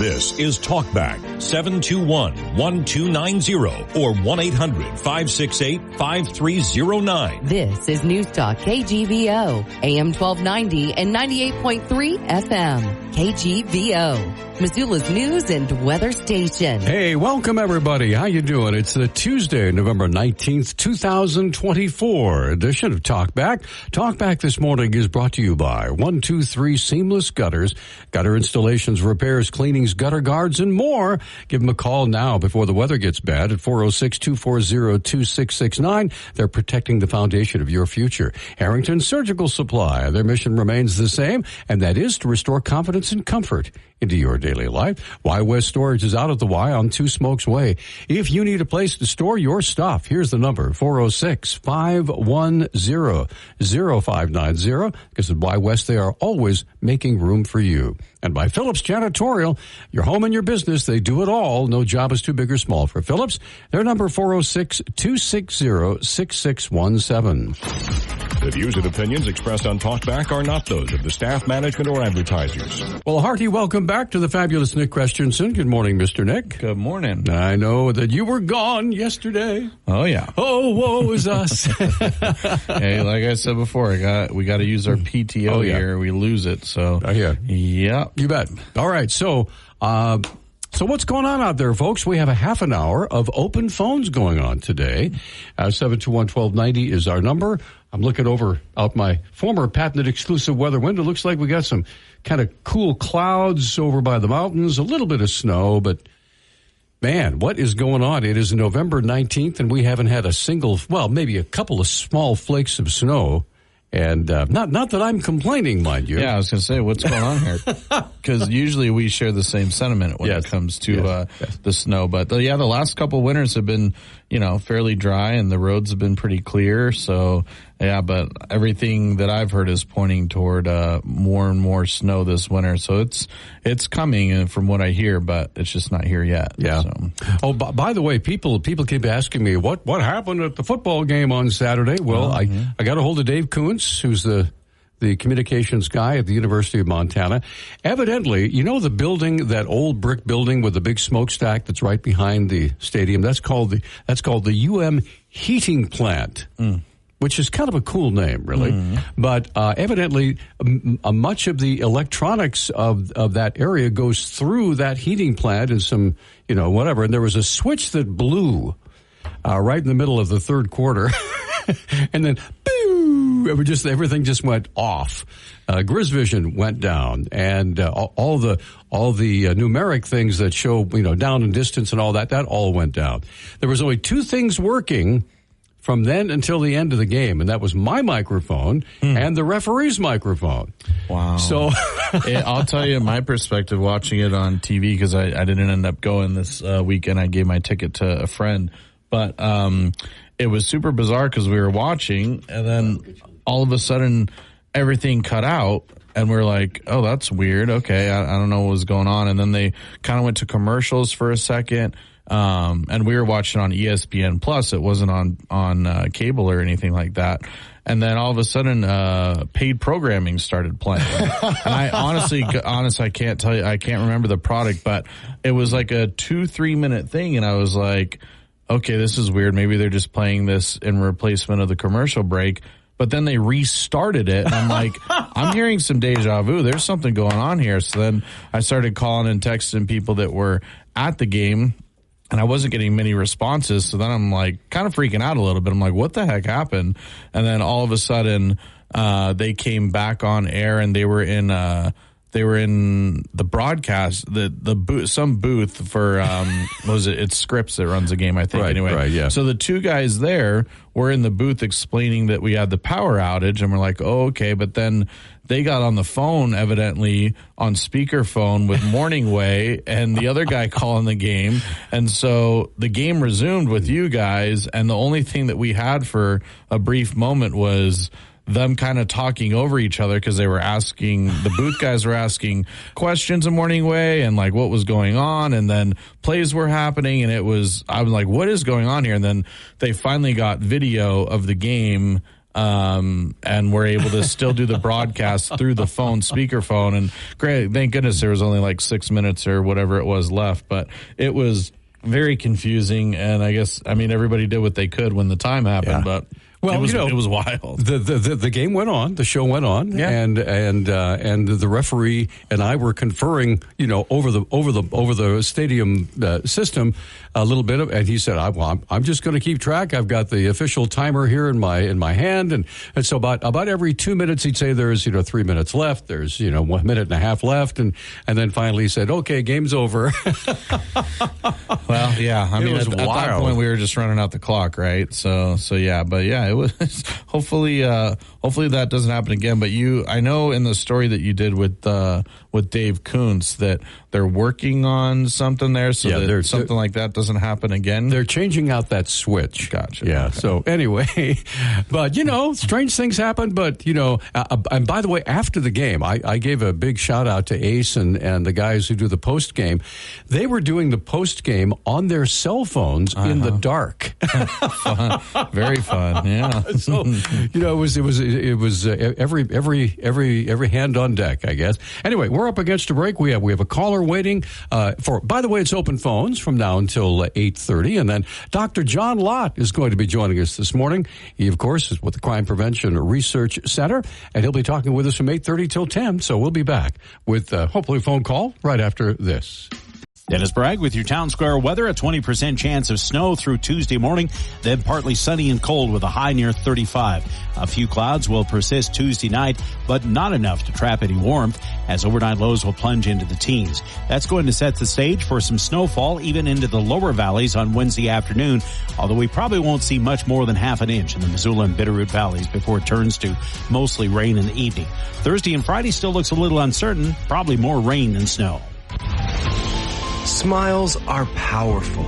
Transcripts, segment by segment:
This is Talkback 721-1290 or 1-800-568-5309. This is Newstalk KGVO, AM 1290 and 98.3 FM. KGVO, Missoula's news and weather station. Hey, welcome everybody. How you doing? It's the Tuesday, November 19th, 2024 edition of Talkback. Talkback this morning is brought to you by 123 Seamless Gutters, gutter installations, repairs, cleanings, gutter guards, and more. Give them a call now before the weather gets bad at 406-240-2669. They're protecting the foundation of your future. Harrington Surgical Supply. Their mission remains the same, and that is to restore confidence and comfort into your daily life. Y West Storage is out of the Y on Two Smokes Way. If you need a place to store your stuff, here's the number, 406-510-0590. Because at Y West, they are always making room for you. And by Phillips Janitorial, your home and your business, they do it all. No job is too big or small for Phillips. Their number, 406-260-6617. The views and opinions expressed on Talkback are not those of the staff, management, or advertisers. Well, hearty welcome back to the fabulous Nick Christensen. Good morning, Mr. Nick. Good morning. I know that you were gone yesterday. Oh, yeah. Oh, woe is us. Hey, like I said before, we got to use our PTO here. We lose it, so. Yeah. Yeah. You bet. All right, so what's going on out there, folks? We have a half an hour of open phones going on today. 721-1290 is our number. I'm looking out my former patented exclusive weather window. Looks like we got some kind of cool clouds over by the mountains, a little bit of snow, but man, what is going on? It is November 19th, and we haven't had maybe a couple of small flakes of snow. And not that I'm complaining, mind you. Yeah, I was going to say, what's going on here? Because usually we share the same sentiment when it comes to the snow. But the last couple winters have been, fairly dry, and the roads have been pretty clear. So, but everything that I've heard is pointing toward more and more snow this winter. So it's coming, from what I hear, but it's just not here yet. Yeah. So. Oh, by the way, people keep asking me what happened at the football game on Saturday. Well, I got a hold of Dave Kuntz, who's the communications guy at the University of Montana. Evidently, the building, that old brick building with the big smokestack that's right behind the stadium, that's called the UM heating plant. Which is kind of a cool name, really. But evidently, much of the electronics of that area goes through that heating plant and some, whatever. And there was a switch that blew right in the middle of the third quarter. And then, boo, everything just went off. GrizVision went down, and all the numeric things that show, down and distance and all that all went down. There was only two things working from then until the end of the game, and that was my microphone and the referee's microphone. Wow. So I'll tell you my perspective watching it on TV, because I didn't end up going this weekend. I gave my ticket to a friend. But it was super bizarre because we were watching, and then all of a sudden everything cut out. And we're like, oh, that's weird. Okay, I don't know what was going on. And then they kind of went to commercials for a second. And we were watching on ESPN Plus. It wasn't on cable or anything like that. And then all of a sudden, paid programming started playing. And I honestly, I can't tell you, I can't remember the product, but it was like a 2-3 minute thing. And I was like, okay, this is weird. Maybe they're just playing this in replacement of the commercial break. But then they restarted it, and I'm like, I'm hearing some deja vu. There's something going on here. So then I started calling and texting people that were at the game, and I wasn't getting many responses. So then I'm like kind of freaking out a little bit. I'm like, what the heck happened? And then all of a sudden, they came back on air, and they were in the broadcast, the booth, some booth for, what was it? It's Scripps that runs the game, I think. Right, yeah. So the two guys there were in the booth explaining that we had the power outage, and we're like, oh, okay. But then they got on the phone, evidently on speakerphone with Morningway and the other guy calling the game. And so the game resumed with you guys. And the only thing that we had for a brief moment was them kind of talking over each other, because they were asking, the booth guys were asking questions in Morningway and like what was going on, and then plays were happening, and I was like, what is going on here? And then they finally got video of the game and we're able to still do the broadcast through the phone, speakerphone. And great, thank goodness there was only like 6 minutes or whatever it was left, but it was very confusing. And I mean, everybody did what they could when the time happened, but well, it was wild. The game went on, the show went on, and the referee and I were conferring, over the stadium system a little bit, and he said, "I'm just going to keep track. I've got the official timer here in my hand, and so about every 2 minutes he'd say there's 3 minutes left, there's 1 minute and a half left, and then finally he said, okay, game's over." Well, yeah, I mean, at that point we were just running out the clock, right? So yeah, but yeah. It was hopefully that doesn't happen again. But I know in the story that you did with Dave Kuntz that they're working on something there, so that something like that doesn't happen again. They're changing out that switch. Gotcha. Yeah. Okay. So anyway, but strange things happen. But and by the way, after the game, I gave a big shout out to Ace and the guys who do the post game. They were doing the post game on their cell phones in the dark. Fun. Very fun. Yeah. So it was every hand on deck, I guess. Anyway, we're up against a break. We have a caller waiting for. By the way, it's open phones from now until 8:30, and then Dr. John Lott is going to be joining us this morning. He, of course, is with the Crime Prevention Research Center, and he'll be talking with us from 8:30 till 10. So we'll be back with hopefully a phone call right after this. Dennis Bragg with your Town Square weather. A 20% chance of snow through Tuesday morning, then partly sunny and cold with a high near 35. A few clouds will persist Tuesday night, but not enough to trap any warmth, as overnight lows will plunge into the teens. That's going to set the stage for some snowfall even into the lower valleys on Wednesday afternoon, although we probably won't see much more than half an inch in the Missoula and Bitterroot valleys before it turns to mostly rain in the evening. Thursday and Friday still looks a little uncertain, probably more rain than snow. Smiles are powerful.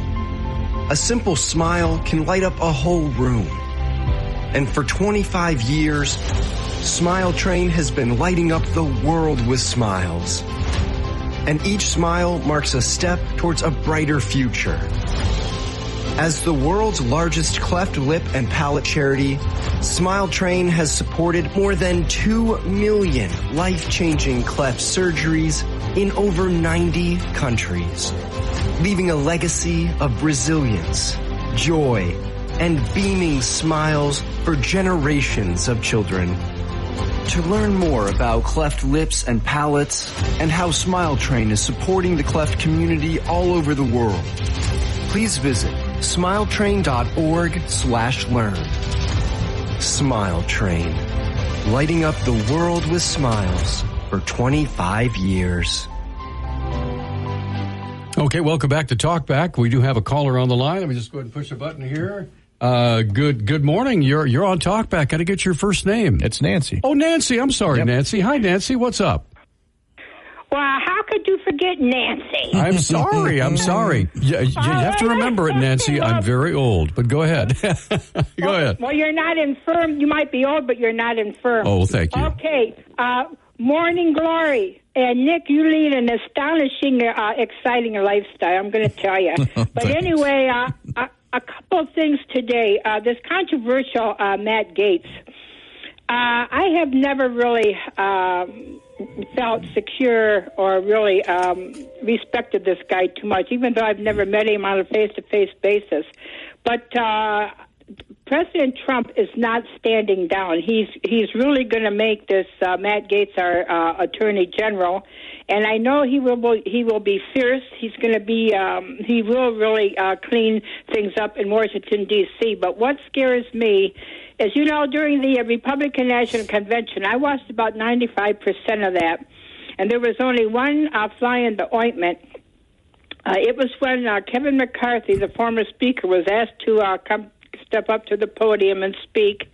A simple smile can light up a whole room. And for 25 years, Smile Train has been lighting up the world with smiles. And each smile marks a step towards a brighter future. As the world's largest cleft lip and palate charity, Smile Train has supported more than 2 million life-changing cleft surgeries in over 90 countries, leaving a legacy of resilience, joy, and beaming smiles for generations of children. To learn more about cleft lips and palates and how Smile Train is supporting the cleft community all over the world, please visit smiletrain.org/learn. Smile Train, lighting up the world with smiles for 25 years. Okay, welcome back to Talk Back. We do have a caller on the line. Let me just go ahead and push a button here. Good morning. You're on Talk Back. Got to get your first name. It's Nancy. Oh, Nancy. I'm sorry, yep. Nancy. Hi, Nancy. What's up? Well, how could you forget Nancy? I'm sorry. You have to remember it, Nancy. I'm very old, but go ahead. Go ahead. Well, you're not infirm. You might be old, but you're not infirm. Oh, thank you. Okay. Morning glory. And Nick, you lead an astonishing, exciting lifestyle, I'm going to tell you. But anyway, a couple of things today. This controversial Matt Gaetz. I have never really felt secure or really respected this guy too much, even though I've never met him on a face-to-face basis. But President Trump is not standing down. He's really going to make this Matt Gaetz our Attorney General, and I know he will be fierce. He's going to be he will really clean things up in Washington D.C. But what scares me is, during the Republican National Convention, I watched about 95% of that, and there was only one fly in the ointment. It was when Kevin McCarthy, the former speaker, was asked to step up to the podium and speak,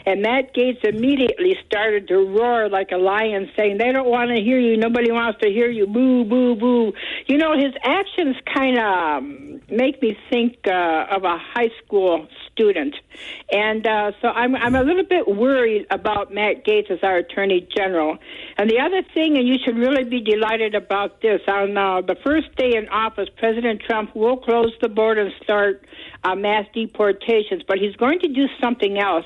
and Matt Gaetz immediately started to roar like a lion, saying, "They don't want to hear you. Nobody wants to hear you. Boo, boo, boo." You know, his actions kind of make me think of a high school student. And so I'm a little bit worried about Matt Gaetz as our Attorney General. And the other thing, and you should really be delighted about this, on the first day in office, President Trump will close the border and start mass deportations, but he's going to do something else.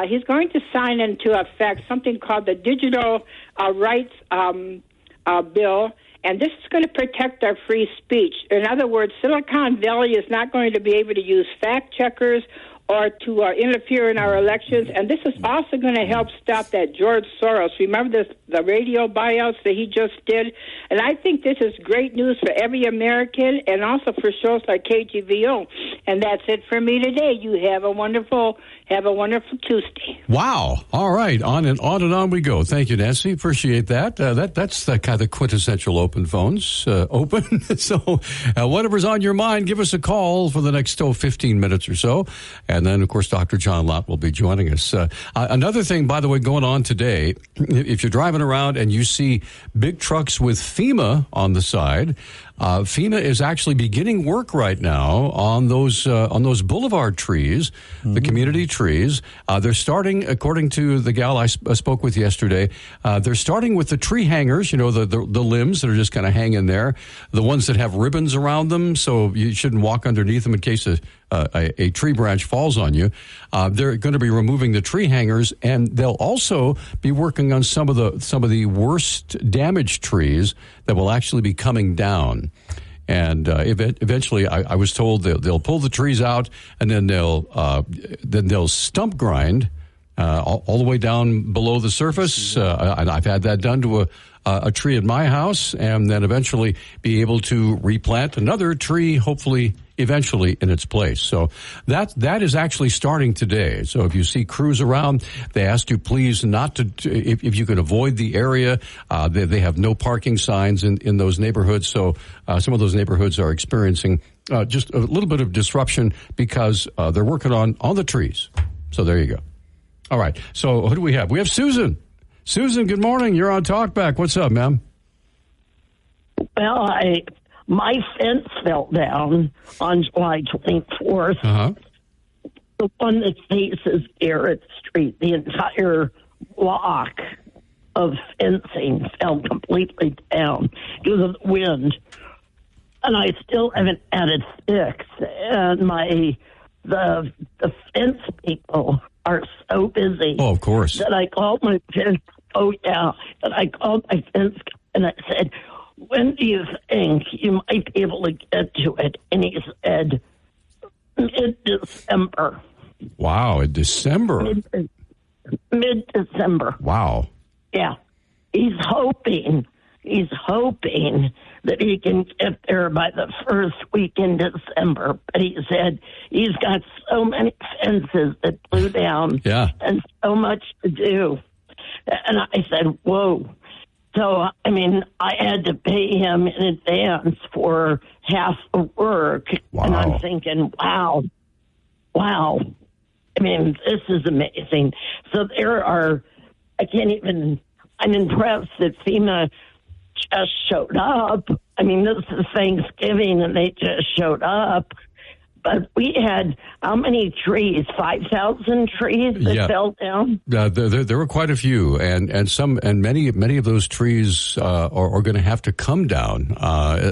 He's going to sign into effect something called the Digital Rights Bill, and this is going to protect our free speech. In other words, Silicon Valley is not going to be able to use fact checkers or to interfere in our elections, and this is also going to help stop that George Soros. Remember the radio buyouts that he just did? And I think this is great news for every American and also for shows like KGVO. And that's it for me today. You have a wonderful Tuesday. Wow. All right. On and on we go. Thank you, Nancy. Appreciate that. That's the kind of quintessential open phones. Open. So whatever's on your mind, give us a call for the next 15 minutes or so. And then, of course, Dr. John Lott will be joining us. Another thing, by the way, going on today, if you're driving around and you see big trucks with FEMA on the side, FEMA is actually beginning work right now on those boulevard trees, the community trees. They're starting, according to the gal I spoke with yesterday, they're starting with the tree hangers, you know, the limbs that are just kind of hanging there, the ones that have ribbons around them, so you shouldn't walk underneath them in case a tree branch falls on you. They're going to be removing the tree hangers, and they'll also be working on some of the worst damaged trees that will actually be coming down. And eventually, I was told they'll pull the trees out, and then they'll stump grind all the way down below the surface. And I've had that done to a tree at my house, and then eventually be able to replant another tree, hopefully eventually in its place. So that is actually starting today. So if you see crews around, they ask you please not to, if you can avoid the area. They have no parking signs in those neighborhoods. So some of those neighborhoods are experiencing just a little bit of disruption because they're working on the trees. So there you go. All right. So who do we have? We have Susan. Susan, good morning. You're on Talkback. What's up, ma'am? Well, my fence fell down on July 24th. Uh-huh. The one that faces Garrett Street, the entire block of fencing fell completely down due to the wind. And I still haven't had it fixed. And the fence people are so busy. Oh, of course. That I called my fence. Oh, yeah. And I called my fence and I said, when do you think you might be able to get to it? And he said, mid-December. Wow, in December? Mid-December. Wow. Yeah. He's hoping that he can get there by the first week in December. But he said he's got so many fences that blew down and so much to do. And I said, whoa. So, I mean, I had to pay him in advance for half the work. Wow. And I'm thinking, wow. I mean, this is amazing. So I'm impressed that FEMA just showed up. I mean, this is Thanksgiving and they just showed up. But we had how many trees? 5,000 trees that fell down. There were quite a few, and many of those trees are going to have to come down.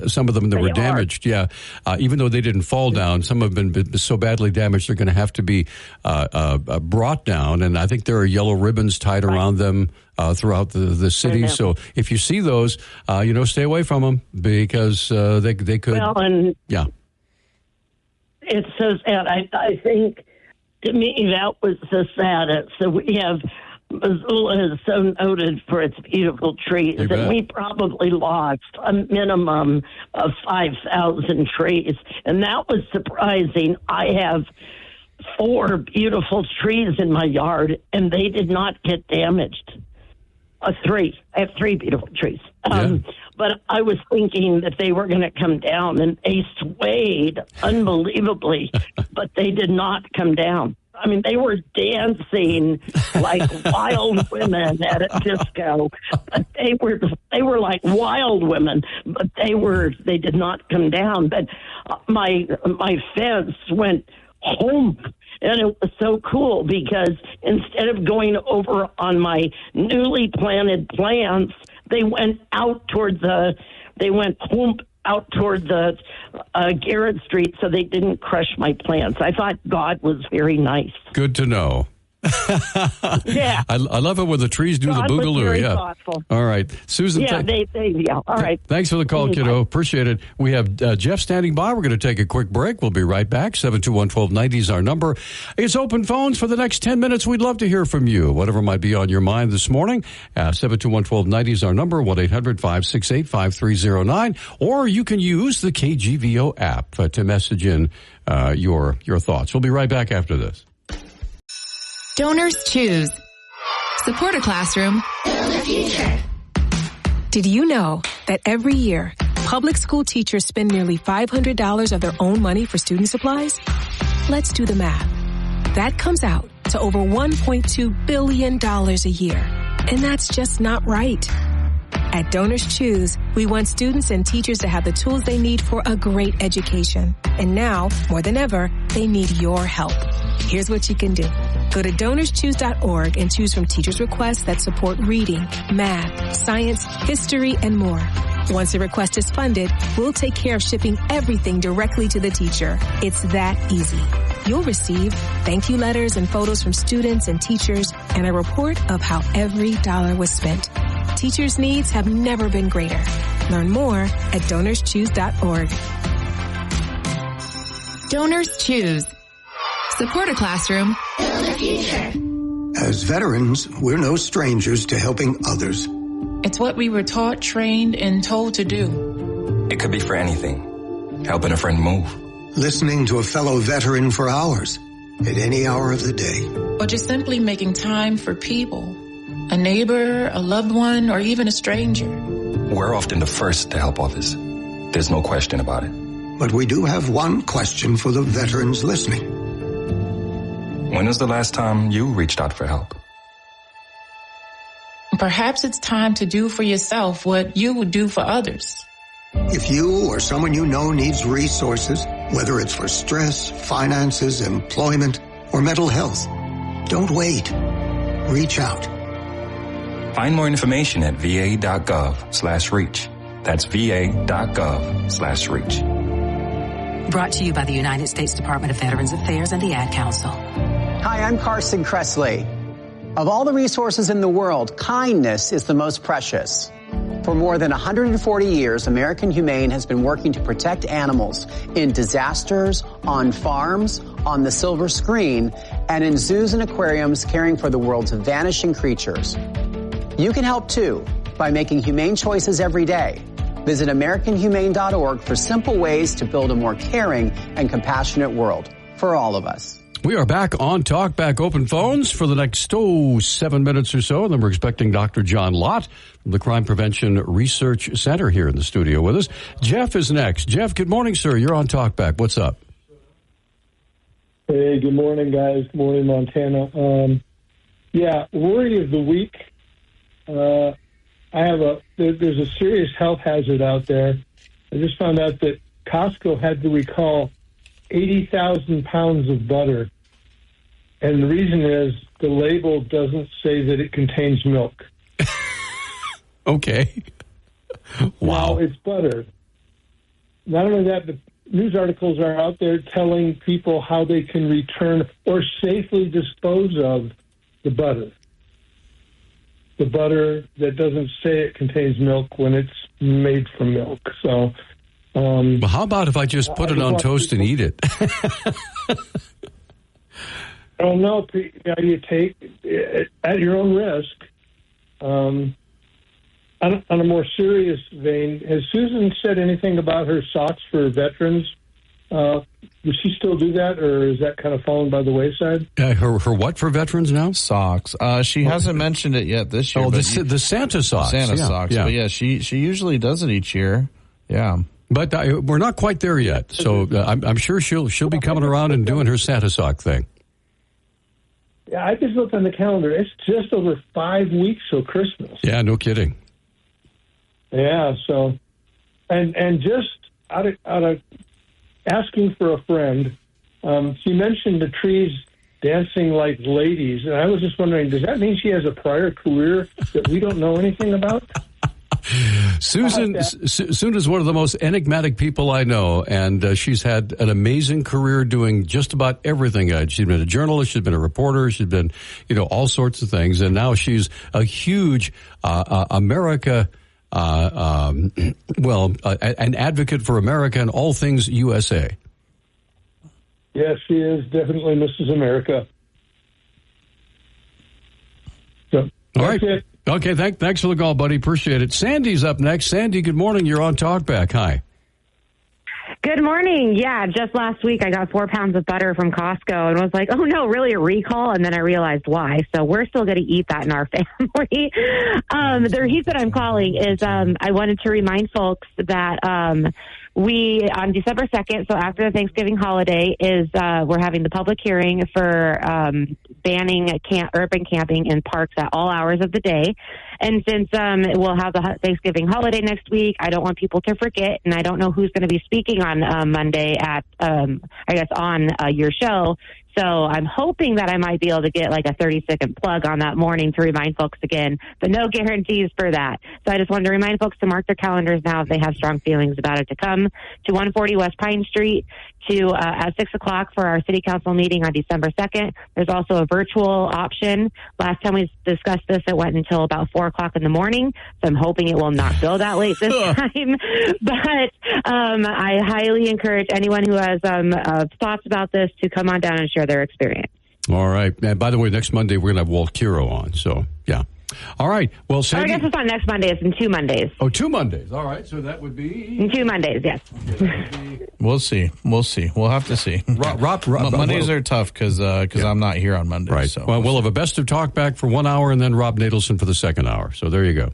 Some of them that were damaged, even though they didn't fall down, some have been so badly damaged they're going to have to be brought down. And I think there are yellow ribbons tied around them throughout the city. So if you see those, stay away from them because they could. Well, it's so sad. I think, to me, that was the saddest. So we have, Missoula is so noted for its beautiful trees, and we probably lost a minimum of 5,000 trees. And that was surprising. I have 4 beautiful trees in my yard, and they did not get damaged. 3. I have 3 beautiful trees. But I was thinking that they were going to come down, and they swayed unbelievably, but they did not come down. I mean, they were dancing like wild women at a disco. But they were like wild women, but they did not come down. But my fence went home. And it was so cool because instead of going over on my newly planted plants, they went home out toward the Garrett Street so they didn't crush my plants. I thought God was very nice. Good to know. Yeah. I love it when the trees do God the boogaloo. was very Yeah. thoughtful. All right. Susan. Yeah, all right. Thanks for the call, kiddo. Appreciate it. We have Jeff standing by. We're going to take a quick break. We'll be right back. 721-1290 is our number. It's open phones for the next 10 minutes. We'd love to hear from you. Whatever might be on your mind this morning. 721-1290 is our number. 1-800-568-5309. Or you can use the KGVO app to message in your thoughts. We'll be right back after this. Donors choose. Support a classroom. Build a future. Did you know that every year, public school teachers spend nearly $500 of their own money for student supplies? Let's do the math. That comes out to over $1.2 billion a year. And that's just not right. At Donors Choose, we want students and teachers to have the tools they need for a great education. And now, more than ever, they need your help. Here's what you can do. Go to DonorsChoose.org and choose from teachers' requests that support reading, math, science, history, and more. Once the request is funded, we'll take care of shipping everything directly to the teacher. It's that easy. You'll receive thank you letters and photos from students and teachers and a report of how every dollar was spent. Teachers' needs have never been greater. Learn more at DonorsChoose.org. Donors Choose. Support a classroom. Build a future. As veterans, we're no strangers to helping others. It's what we were taught, trained, and told to do. It could be for anything. Helping a friend move. Listening to a fellow veteran for hours, at any hour of the day. Or just simply making time for people. A neighbor, a loved one, or even a stranger. We're often the first to help others. There's no question about it. But we do have one question for the veterans listening. When was the last time you reached out for help? Perhaps it's time to do for yourself what you would do for others. If you or someone you know needs resources, whether it's for stress, finances, employment, or mental health, don't wait. Reach out. Find more information at va.gov/reach. That's va.gov/reach. Brought to you by the United States Department of Veterans Affairs and the Ad Council. Hi, I'm Carson Kressley. Of all the resources in the world, kindness is the most precious. For more than 140 years, American Humane has been working to protect animals in disasters, on farms, on the silver screen, and in zoos and aquariums caring for the world's vanishing creatures. You can help too by making humane choices every day. Visit AmericanHumane.org for simple ways to build a more caring and compassionate world for all of us. We are back on Talkback Open Phones for the next 7 minutes or so. And then we're expecting Dr. John Lott from the Crime Prevention Research Center here in the studio with us. Jeff is next. Jeff, good morning, sir. You're on Talkback. What's up? Hey, good morning, guys. Good morning, Montana. Worry of the week. There's a serious health hazard out there. I just found out that Costco had to recall 80,000 pounds of butter. And the reason is the label doesn't say that it contains milk. Okay. Wow. Now, it's butter. Not only that, but news articles are out there telling people how they can return or safely dispose of the butter. The butter that doesn't say it contains milk when it's made from milk. So, well, how about if I just put it on toast and eat it? I don't know. You take it at your own risk. On a more serious vein, has Susan said anything about her socks for veterans? Does she still do that, or is that kind of fallen by the wayside? Her what for veterans now? Socks. She hasn't mentioned it yet this year. Oh, the Santa socks. Socks. Yeah. But yeah, she usually does it each year. Yeah. But we're not quite there yet, so I'm sure she'll be coming around and doing her Santa sock thing. Yeah, I just looked on the calendar. It's just over 5 weeks till Christmas. Yeah, no kidding. Yeah, so, and just out of asking for a friend, she mentioned the trees dancing like ladies, and I was just wondering, does that mean she has a prior career that we don't know anything about? Susan is one of the most enigmatic people I know, and she's had an amazing career doing just about everything. She's been a journalist, she's been a reporter, she's been, all sorts of things, and now she's a huge America. An advocate for America and all things USA. Yes, she is definitely Mrs. America. So, all right. It. Okay, thanks for the call, buddy. Appreciate it. Sandy's up next. Sandy, good morning. You're on Talkback. Hi. Good morning. Yeah, just last week I got 4 pounds of butter from Costco and was like, oh no, really a recall? And then I realized why. So we're still going to eat that in our family. The reason I'm calling is I wanted to remind folks that we, on December 2nd, so after the Thanksgiving holiday, we're having the public hearing for banning urban camping in parks at all hours of the day. And since we'll have the Thanksgiving holiday next week, I don't want people to forget, and I don't know who's going to be speaking on Monday at, on your show. So I'm hoping that I might be able to get like a 30-second plug on that morning to remind folks again, but no guarantees for that. So I just wanted to remind folks to mark their calendars now if they have strong feelings about it, to come to 140 West Pine Street at 6 o'clock for our city council meeting on December 2nd. There's also a virtual option. Last time we discussed this, it went until about 4 o'clock in the morning. So I'm hoping it will not go that late this time. But I highly encourage anyone who has thoughts about this to come on down and share their experience. All right. And by the way, next Monday we're going to have Walt Kiro on. So, yeah. All right. Well, Sandy, I guess it's not next Monday. It's in 2 Mondays. Oh, 2 Mondays. All right. So that would be... In 2 Mondays, yes. Okay, We'll see. We'll have to see. Mondays are tough because I'm not here on Monday. Right. So we'll have a best of talk back for 1 hour and then Rob Nadelson for the second hour. So there you go.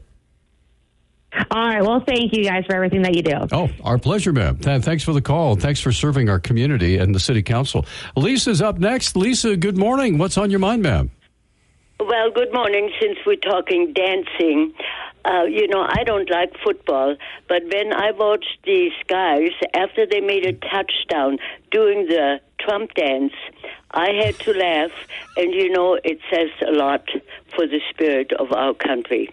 All right. Well, thank you guys for everything that you do. Oh, our pleasure, ma'am. Thanks for the call. Thanks for serving our community and the city council. Lisa's up next. Lisa, good morning. What's on your mind, ma'am? Well, good morning. Since we're talking dancing, I don't like football, but when I watched these guys, after they made a touchdown doing the Trump dance, I had to laugh, and, it says a lot for the spirit of our country.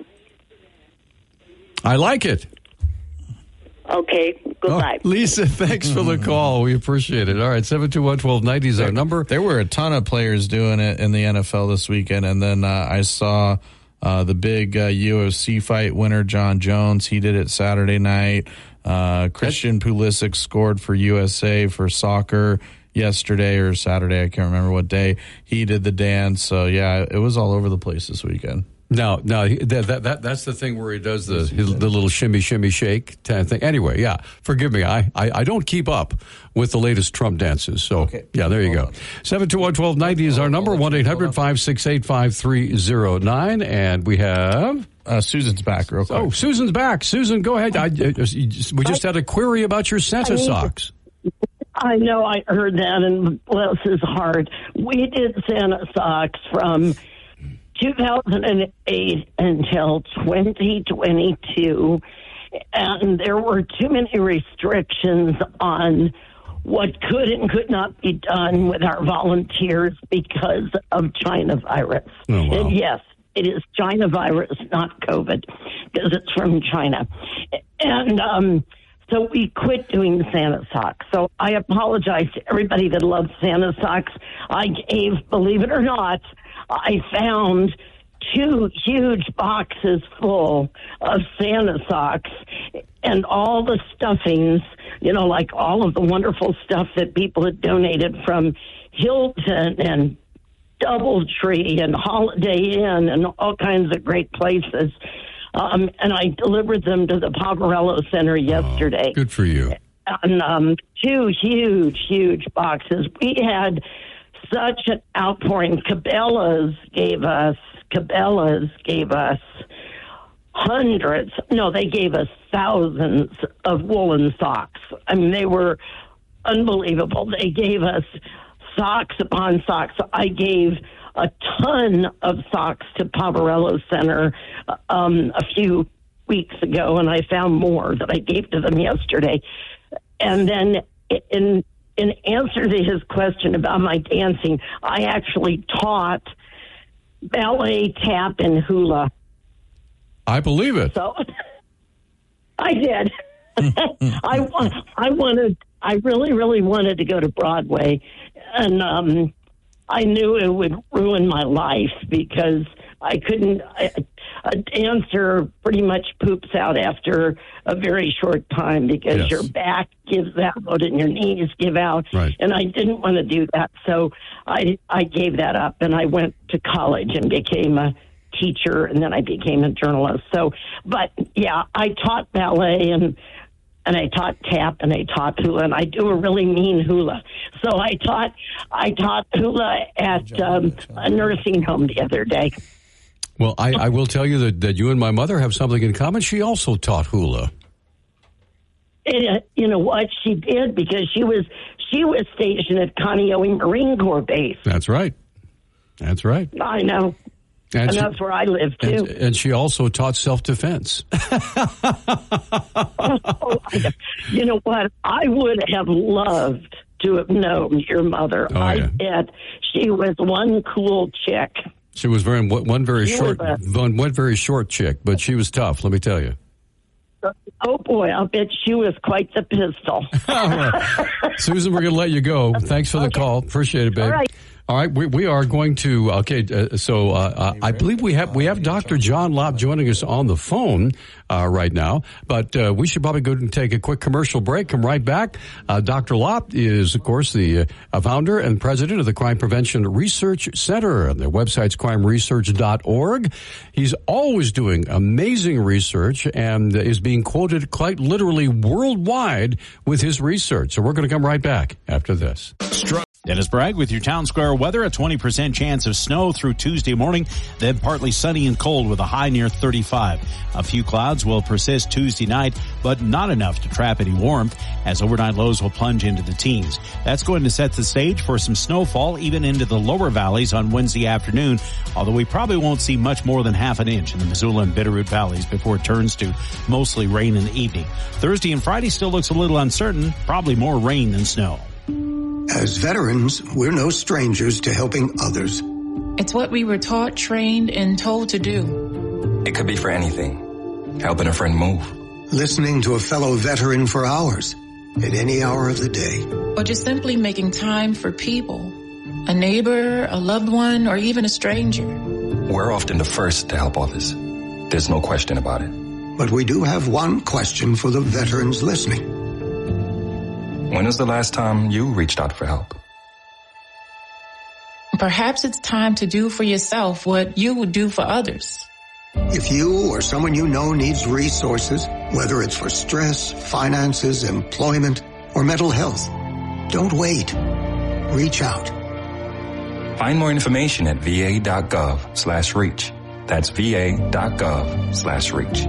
I like it. Okay, goodbye. Oh, Lisa, thanks for the call. We appreciate it. All right, 721-1290 is our number. There were a ton of players doing it in the NFL this weekend, and then I saw the big UFC fight winner, John Jones. He did it Saturday night. Christian Pulisic scored for USA for soccer yesterday or Saturday. I can't remember what day. He did the dance. So, yeah, it was all over the place this weekend. No, that's the thing where he does the little shimmy, shake kind of thing. Anyway, yeah, forgive me. I don't keep up with the latest Trump dances. So, okay. Yeah, there you go. 721-1290 is our number, 1-800-568-5309. And we have... Susan's back real quick. Oh, Susan's back. Susan, go ahead. We just had a query about your Santa socks. I know, I heard that, and bless his heart. We did Santa socks from 2008 until 2022, and there were too many restrictions on what could and could not be done with our volunteers because of China virus. Oh, wow. And yes, it is China virus, not COVID, because it's from China. And so we quit doing Santa socks. So I apologize to everybody that loves Santa socks. I gave, believe it or not, I found 2 huge boxes full of Santa socks and all the stuffings, like all of the wonderful stuff that people had donated from Hilton and Doubletree and Holiday Inn and all kinds of great places. And I delivered them to the Poverello Center yesterday. Oh, good for you. And 2 huge boxes. We had such an outpouring. Cabela's gave us hundreds. No, they gave us thousands of woolen socks. I mean, they were unbelievable. They gave us socks upon socks. I gave a ton of socks to Poverello Center a few weeks ago, and I found more that I gave to them yesterday. And then in answer to his question about my dancing, I actually taught ballet, tap, and hula. I believe it. So I did. I really wanted to go to Broadway, and I knew it would ruin my life because I couldn't. A dancer pretty much poops out after a very short time because your back gives out and your knees give out. Right. And I didn't want to do that, so I gave that up, and I went to college and became a teacher, and then I became a journalist. So, but yeah, I taught ballet and I taught tap and I taught hula, and I do a really mean hula. So I taught hula at a nursing home the other day. Well, I will tell you that you and my mother have something in common. She also taught hula. You know what? She did, because she was stationed at Kaneohe Marine Corps Base. That's right. That's right. I know. And that's where I live, too. And she also taught self-defense. You know what? I would have loved to have known your mother. I bet she was one cool chick. She was one very short chick, but she was tough, let me tell you. Oh, boy, I'll bet she was quite the pistol. Susan, we're going to let you go. Thanks for the call. Appreciate it, babe. All right, we are going to, I believe we have Dr. John Lott joining us on the phone right now, but we should probably go and take a quick commercial break, come right back. Dr. Lott is, of course, the founder and president of the Crime Prevention Research Center. Their website's crimeresearch.org. He's always doing amazing research and is being quoted quite literally worldwide with his research. So we're going to come right back after this. Dennis Bragg with your Town Square weather. A 20% chance of snow through Tuesday morning, then partly sunny and cold with a high near 35. A few clouds will persist Tuesday night, but not enough to trap any warmth, as overnight lows will plunge into the teens. That's going to set the stage for some snowfall even into the lower valleys on Wednesday afternoon, although we probably won't see much more than half an inch in the Missoula and Bitterroot valleys before it turns to mostly rain in the evening. Thursday and Friday still looks a little uncertain, probably more rain than snow. As veterans, we're no strangers to helping others. It's what we were taught, trained, and told to do. It could be for anything. Helping a friend move. Listening to a fellow veteran for hours, at any hour of the day. Or just simply making time for people. A neighbor, a loved one, or even a stranger. We're often the first to help others. There's no question about it. But we do have one question for the veterans listening. When was the last time you reached out for help? Perhaps it's time to do for yourself what you would do for others. If you or someone you know needs resources, whether it's for stress, finances, employment, or mental health, don't wait. Reach out. Find more information at va.gov/reach. That's va.gov/reach.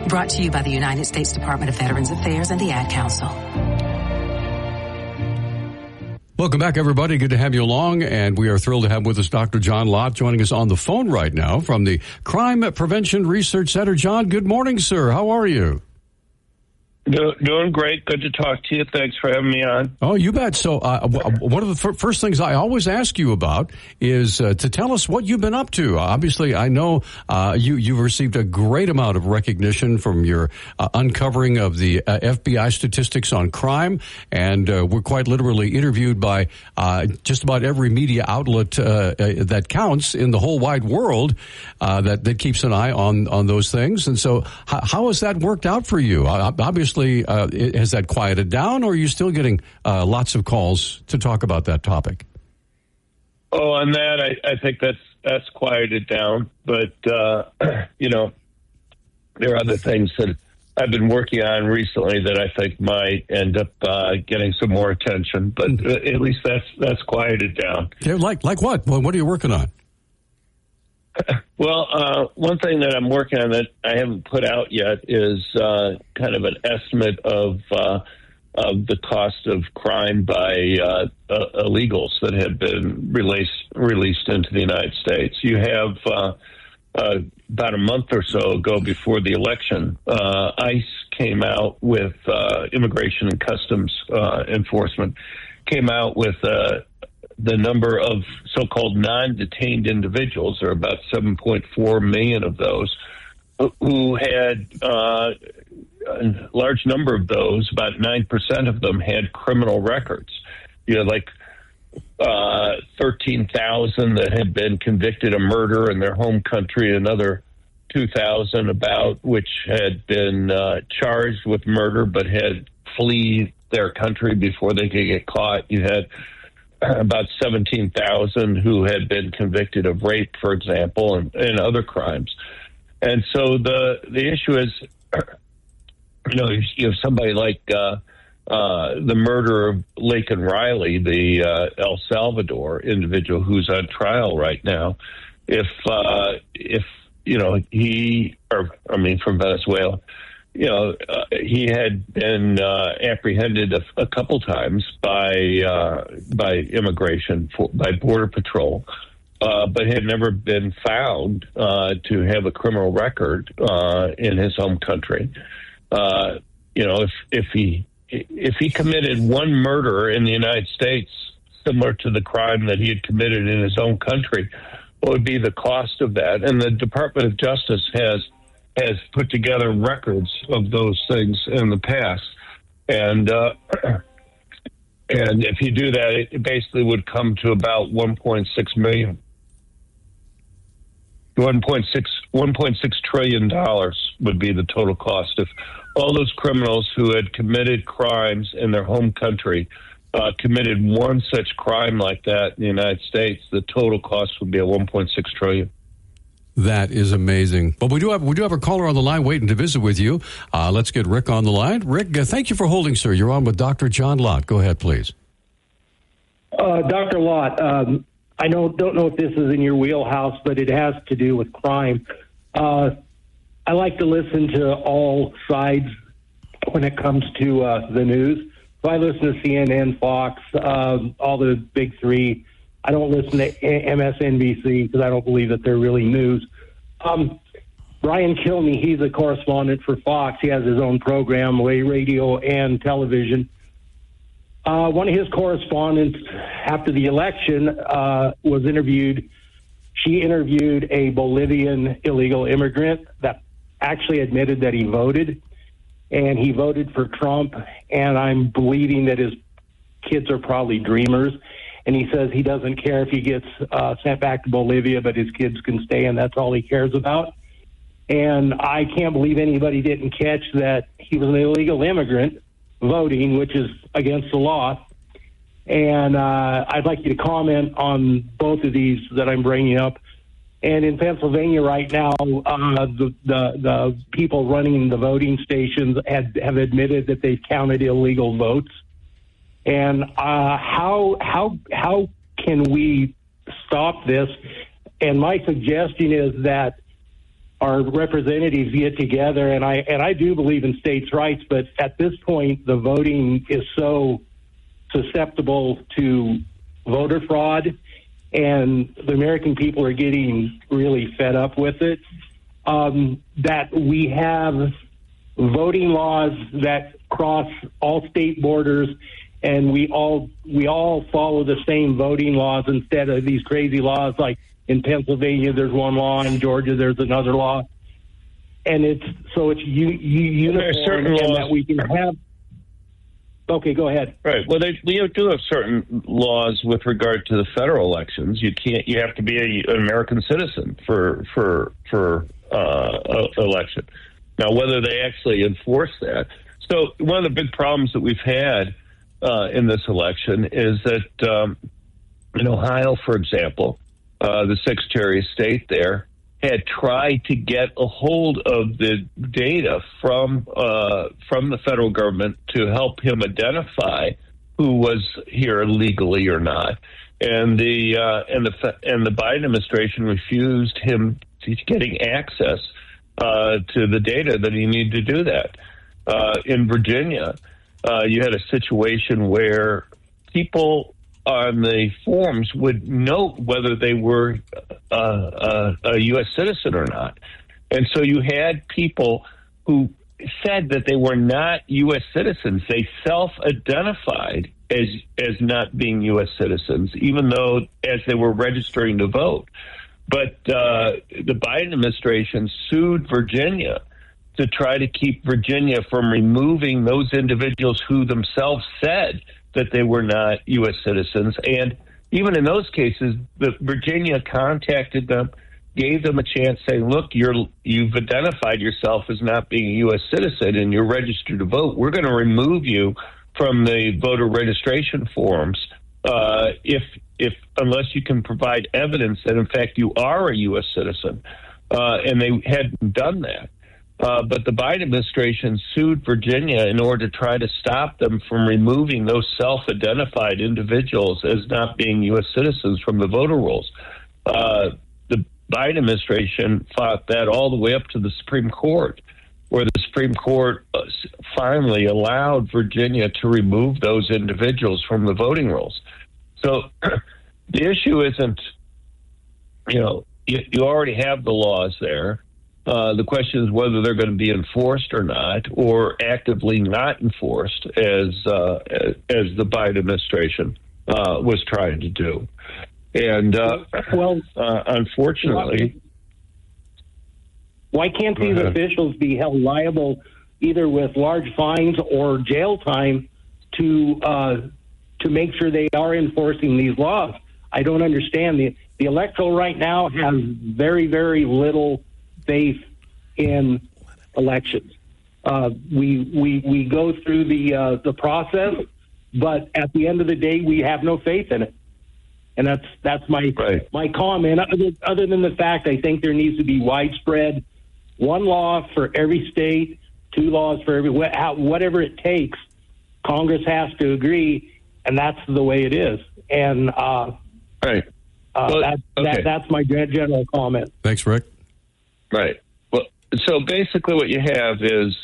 Brought to you by the United States Department of Veterans Affairs and the Ad Council. Welcome back, everybody. Good to have you along, and we are thrilled to have with us Dr. John Lott joining us on the phone right now from the Crime Prevention Research Center. John, good morning, sir. How are you? Doing great. Good to talk to you. Thanks for having me on. Oh, you bet. So one of the first things I always ask you about is to tell us what you've been up to. Obviously, I know you've received a great amount of recognition from your uncovering of the FBI statistics on crime, and we're quite literally interviewed by just about every media outlet that counts in the whole wide world that keeps an eye on those things. And so how has that worked out for you? Obviously, has that quieted down, or are you still getting lots of calls to talk about that topic? Oh, on that, I think that's quieted down. But, you know, there are other things that I've been working on recently that I think might end up getting some more attention. But at least that's quieted down. Yeah, like what? Well, what are you working on? Well, one thing that I'm working on that I haven't put out yet is kind of an estimate of of the cost of crime by illegals that have been released into the United States. You have about a month or so ago, before the election, ICE came out with Immigration and Customs Enforcement came out with the number of so-called non-detained individuals. There are about 7.4 million of those who had a large number of those, about 9% of them had criminal records. You had like 13,000 that had been convicted of murder in their home country, another 2,000 about which had been charged with murder but had fled their country before they could get caught. You had about 17,000 who had been convicted of rape, for example, and other crimes. And so the issue is, you have somebody like the murder of Laken Riley, the El Salvador individual who's on trial right now. If from Venezuela, he had been apprehended a couple times by immigration, by Border Patrol, but had never been found to have a criminal record in his home country. If he committed one murder in the United States, similar to the crime that he had committed in his own country, what would be the cost of that? And the Department of Justice has put together records of those things in the past. And if you do that, it basically would come to about $1.6 million. $1.6 trillion would be the total cost if all those criminals who had committed crimes in their home country committed one such crime like that in the United States. The total cost would be $1.6 trillion. That is amazing. But we do have a caller on the line waiting to visit with you. Let's get Rick on the line. Rick, thank you for holding, sir. You're on with Dr. John Lott. Go ahead, please. Dr. Lott, I don't know if this is in your wheelhouse, but it has to do with crime. I like to listen to all sides when it comes to the news. So I listen to CNN, Fox, all the big three. I don't listen to MSNBC because I don't believe that they're really news. Brian Kilmeade, he's a correspondent for Fox. He has his own program, radio and television. One of his correspondents after the election was interviewed. She interviewed a Bolivian illegal immigrant that actually admitted that he voted, and he voted for Trump, and I'm believing that his kids are probably dreamers. And he says he doesn't care if he gets sent back to Bolivia, but his kids can stay, and that's all he cares about. And I can't believe anybody didn't catch that he was an illegal immigrant voting, which is against the law. And I'd like you to comment on both of these that I'm bringing up. And in Pennsylvania right now, the people running the voting stations have admitted that they've counted illegal votes. And how can we stop this? And my suggestion is that our representatives get together, and I do believe in states' rights, but at this point, the voting is so susceptible to voter fraud, and the American people are getting really fed up with it, that we have voting laws that cross all state borders, and we all follow the same voting laws instead of these crazy laws like in Pennsylvania there's one law, in Georgia there's another law, and it's uniform, and that we can have. Okay, go ahead. Right. Well, we do have certain laws with regard to the federal elections. You have to be an American citizen for election. Now, whether they actually enforce that. So one of the big problems that we've had in this election is that in Ohio, for example, the Secretary of State there had tried to get a hold of the data from the federal government to help him identify who was here legally or not, and the Biden administration refused him getting access to the data that he needed to do that. In Virginia, you had a situation where people on the forums would note whether they were a U.S. citizen or not. And so you had people who said that they were not U.S. citizens. They self-identified as not being U.S. citizens, even though as they were registering to vote. But the Biden administration sued Virginia to try to keep Virginia from removing those individuals who themselves said that they were not U.S. citizens. And even in those cases, Virginia contacted them, gave them a chance, saying, look, you've identified yourself as not being a U.S. citizen and you're registered to vote. We're going to remove you from the voter registration forms unless you can provide evidence that, in fact, you are a U.S. citizen. And they hadn't done that. But the Biden administration sued Virginia in order to try to stop them from removing those self-identified individuals as not being U.S. citizens from the voter rolls. The Biden administration fought that all the way up to the Supreme Court, where the Supreme Court finally allowed Virginia to remove those individuals from the voting rolls. So the issue isn't, you already have the laws there. The question is whether they're going to be enforced or not, or actively not enforced, as the Biden administration was trying to do. And unfortunately, why can't these officials be held liable either with large fines or jail time to make sure they are enforcing these laws? I don't understand. The electoral right now has very, very little faith in elections. We go through the process, but at the end of the day, we have no faith in it. And that's my comment. Other than the fact, I think there needs to be widespread, one law for every state, two laws for every, whatever it takes. Congress has to agree, and that's the way it is. And that's my general comment. Thanks, Rick. Right. Well, so basically what you have is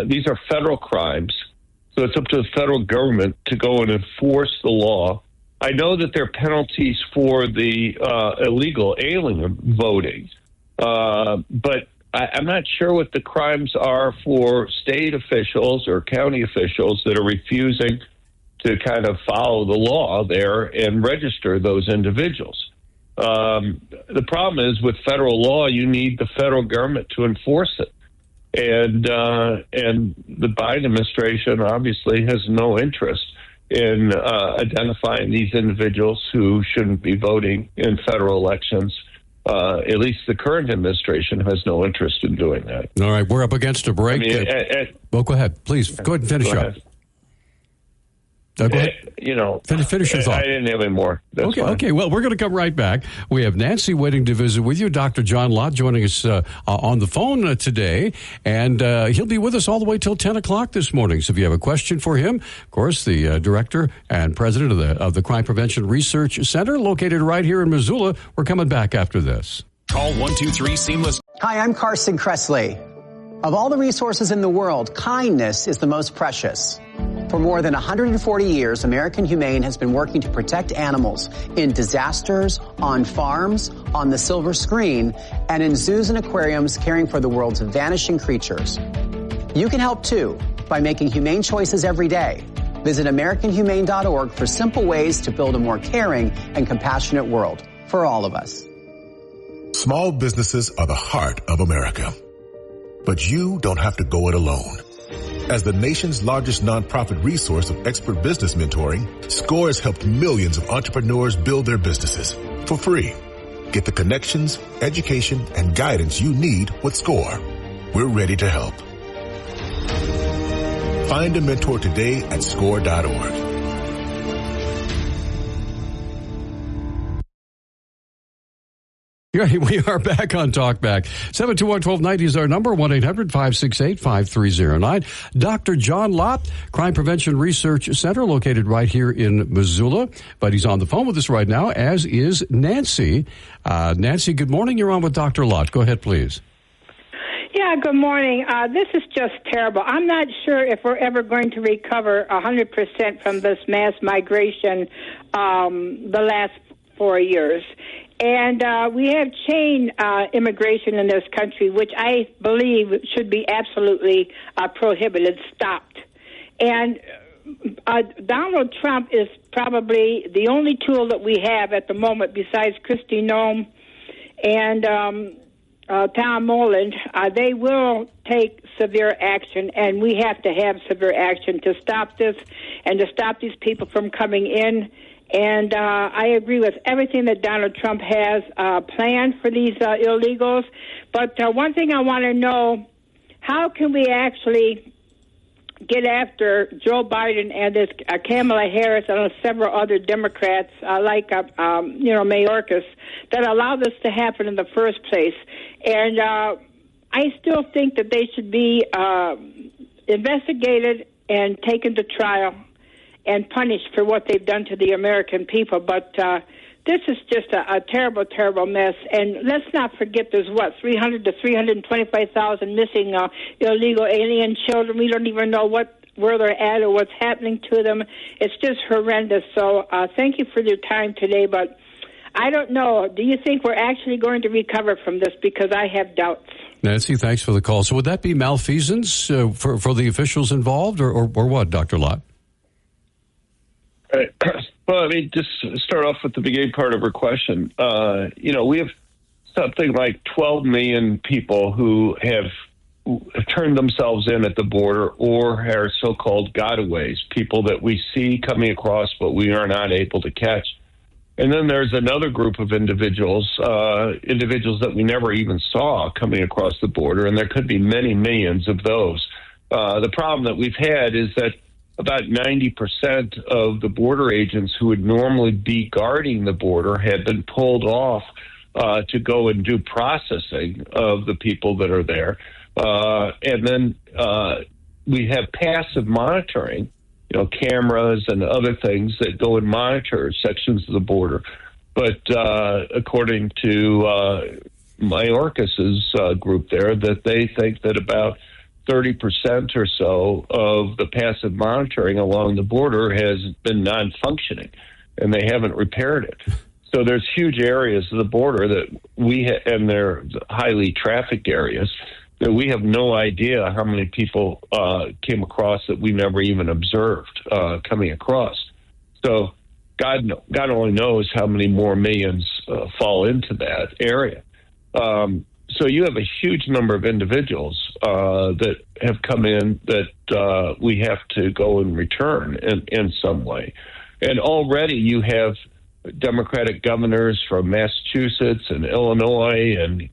these are federal crimes. So it's up to the federal government to go and enforce the law. I know that there are penalties for the illegal alien voting, but I'm not sure what the crimes are for state officials or county officials that are refusing to kind of follow the law there and register those individuals. The problem is with federal law, you need the federal government to enforce it. And the Biden administration obviously has no interest in identifying these individuals who shouldn't be voting in federal elections. At least the current administration has no interest in doing that. All right, we're up against a break. Well, go ahead. Please, go ahead and finish up. Go ahead. Finish your thought. I didn't have any more. That's fine. Okay. Well, we're going to come right back. We have Nancy waiting to visit with you. Dr. John Lott joining us on the phone today, and he'll be with us all the way till 10 o'clock this morning. So if you have a question for him, of course, the director and president of the Crime Prevention Research Center, located right here in Missoula. We're coming back after this. Call 123 Seamless. Hi, I'm Carson Kressley. Of all the resources in the world, kindness is the most precious. For more than 140 years, American Humane has been working to protect animals in disasters, on farms, on the silver screen, and in zoos and aquariums caring for the world's vanishing creatures. You can help too by making humane choices every day. Visit AmericanHumane.org for simple ways to build a more caring and compassionate world for all of us. Small businesses are the heart of America. But you don't have to go it alone. As the nation's largest nonprofit resource of expert business mentoring, SCORE has helped millions of entrepreneurs build their businesses for free. Get the connections, education, and guidance you need with SCORE. We're ready to help. Find a mentor today at SCORE.org. We are back on Talkback. 721-1290 is our number, 1-800-568-5309. Dr. John Lott, Crime Prevention Research Center, located right here in Missoula. But he's on the phone with us right now, as is Nancy. Nancy, good morning. You're on with Dr. Lott. Go ahead, please. Yeah, good morning. This is just terrible. I'm not sure if we're ever going to recover 100% from this mass migration the last 4 years. And we have chain immigration in this country, which I believe should be absolutely prohibited, stopped. And Donald Trump is probably the only tool that we have at the moment besides Kristi Noem and Tom Moland. They will take severe action, and we have to have severe action to stop this and to stop these people from coming in. And I agree with everything that Donald Trump has planned for these illegals. But one thing I want to know, how can we actually get after Joe Biden and this Kamala Harris and several other Democrats like Mayorkas that allow this to happen in the first place? And I still think that they should be investigated and taken to trial and punished for what they've done to the American people. But this is just a terrible, terrible mess. And let's not forget there's, 300 to 325,000 missing illegal alien children. We don't even know where they're at or what's happening to them. It's just horrendous. So thank you for your time today. But I don't know. Do you think we're actually going to recover from this? Because I have doubts. Nancy, thanks for the call. So would that be malfeasance for the officials involved or what, Dr. Lott? Well, I mean, just start off with the beginning part of her question. We have something like 12 million people who have turned themselves in at the border or are so-called gotaways, people that we see coming across but we are not able to catch. And then there's another group of individuals that we never even saw coming across the border, and there could be many millions of those. The problem that we've had is that about 90% of the border agents who would normally be guarding the border have been pulled off to go and do processing of the people that are there. And then we have passive monitoring, cameras and other things that go and monitor sections of the border. But according to Mayorkas's group there, that they think that about 30% or so of the passive monitoring along the border has been non-functioning, and they haven't repaired it. So there's huge areas of the border that and they're highly trafficked areas, that we have no idea how many people came across that we never even observed coming across. So God only knows how many more millions fall into that area. So you have a huge number of individuals that have come in that we have to go and return in some way. And already you have Democratic governors from Massachusetts and Illinois and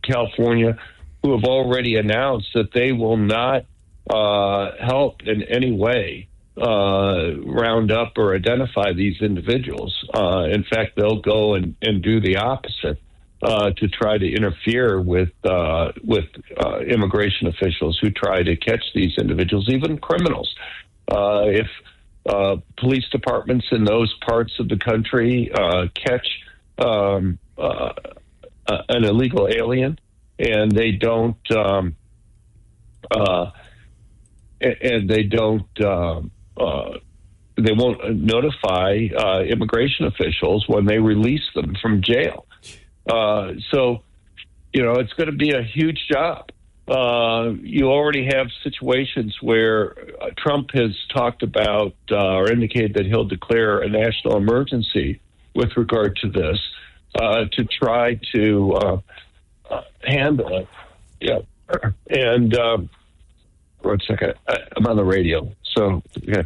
California who have already announced that they will not help in any way round up or identify these individuals. In fact, they'll go and do the opposite. To try to interfere with immigration officials who try to catch these individuals, even criminals. If police departments in those parts of the country catch an illegal alien and they won't notify immigration officials when they release them from jail. So, it's going to be a huge job. You already have situations where Trump has talked about or indicated that he'll declare a national emergency with regard to this to try to handle it. Yeah. And 1 second, I'm on the radio. So, yeah.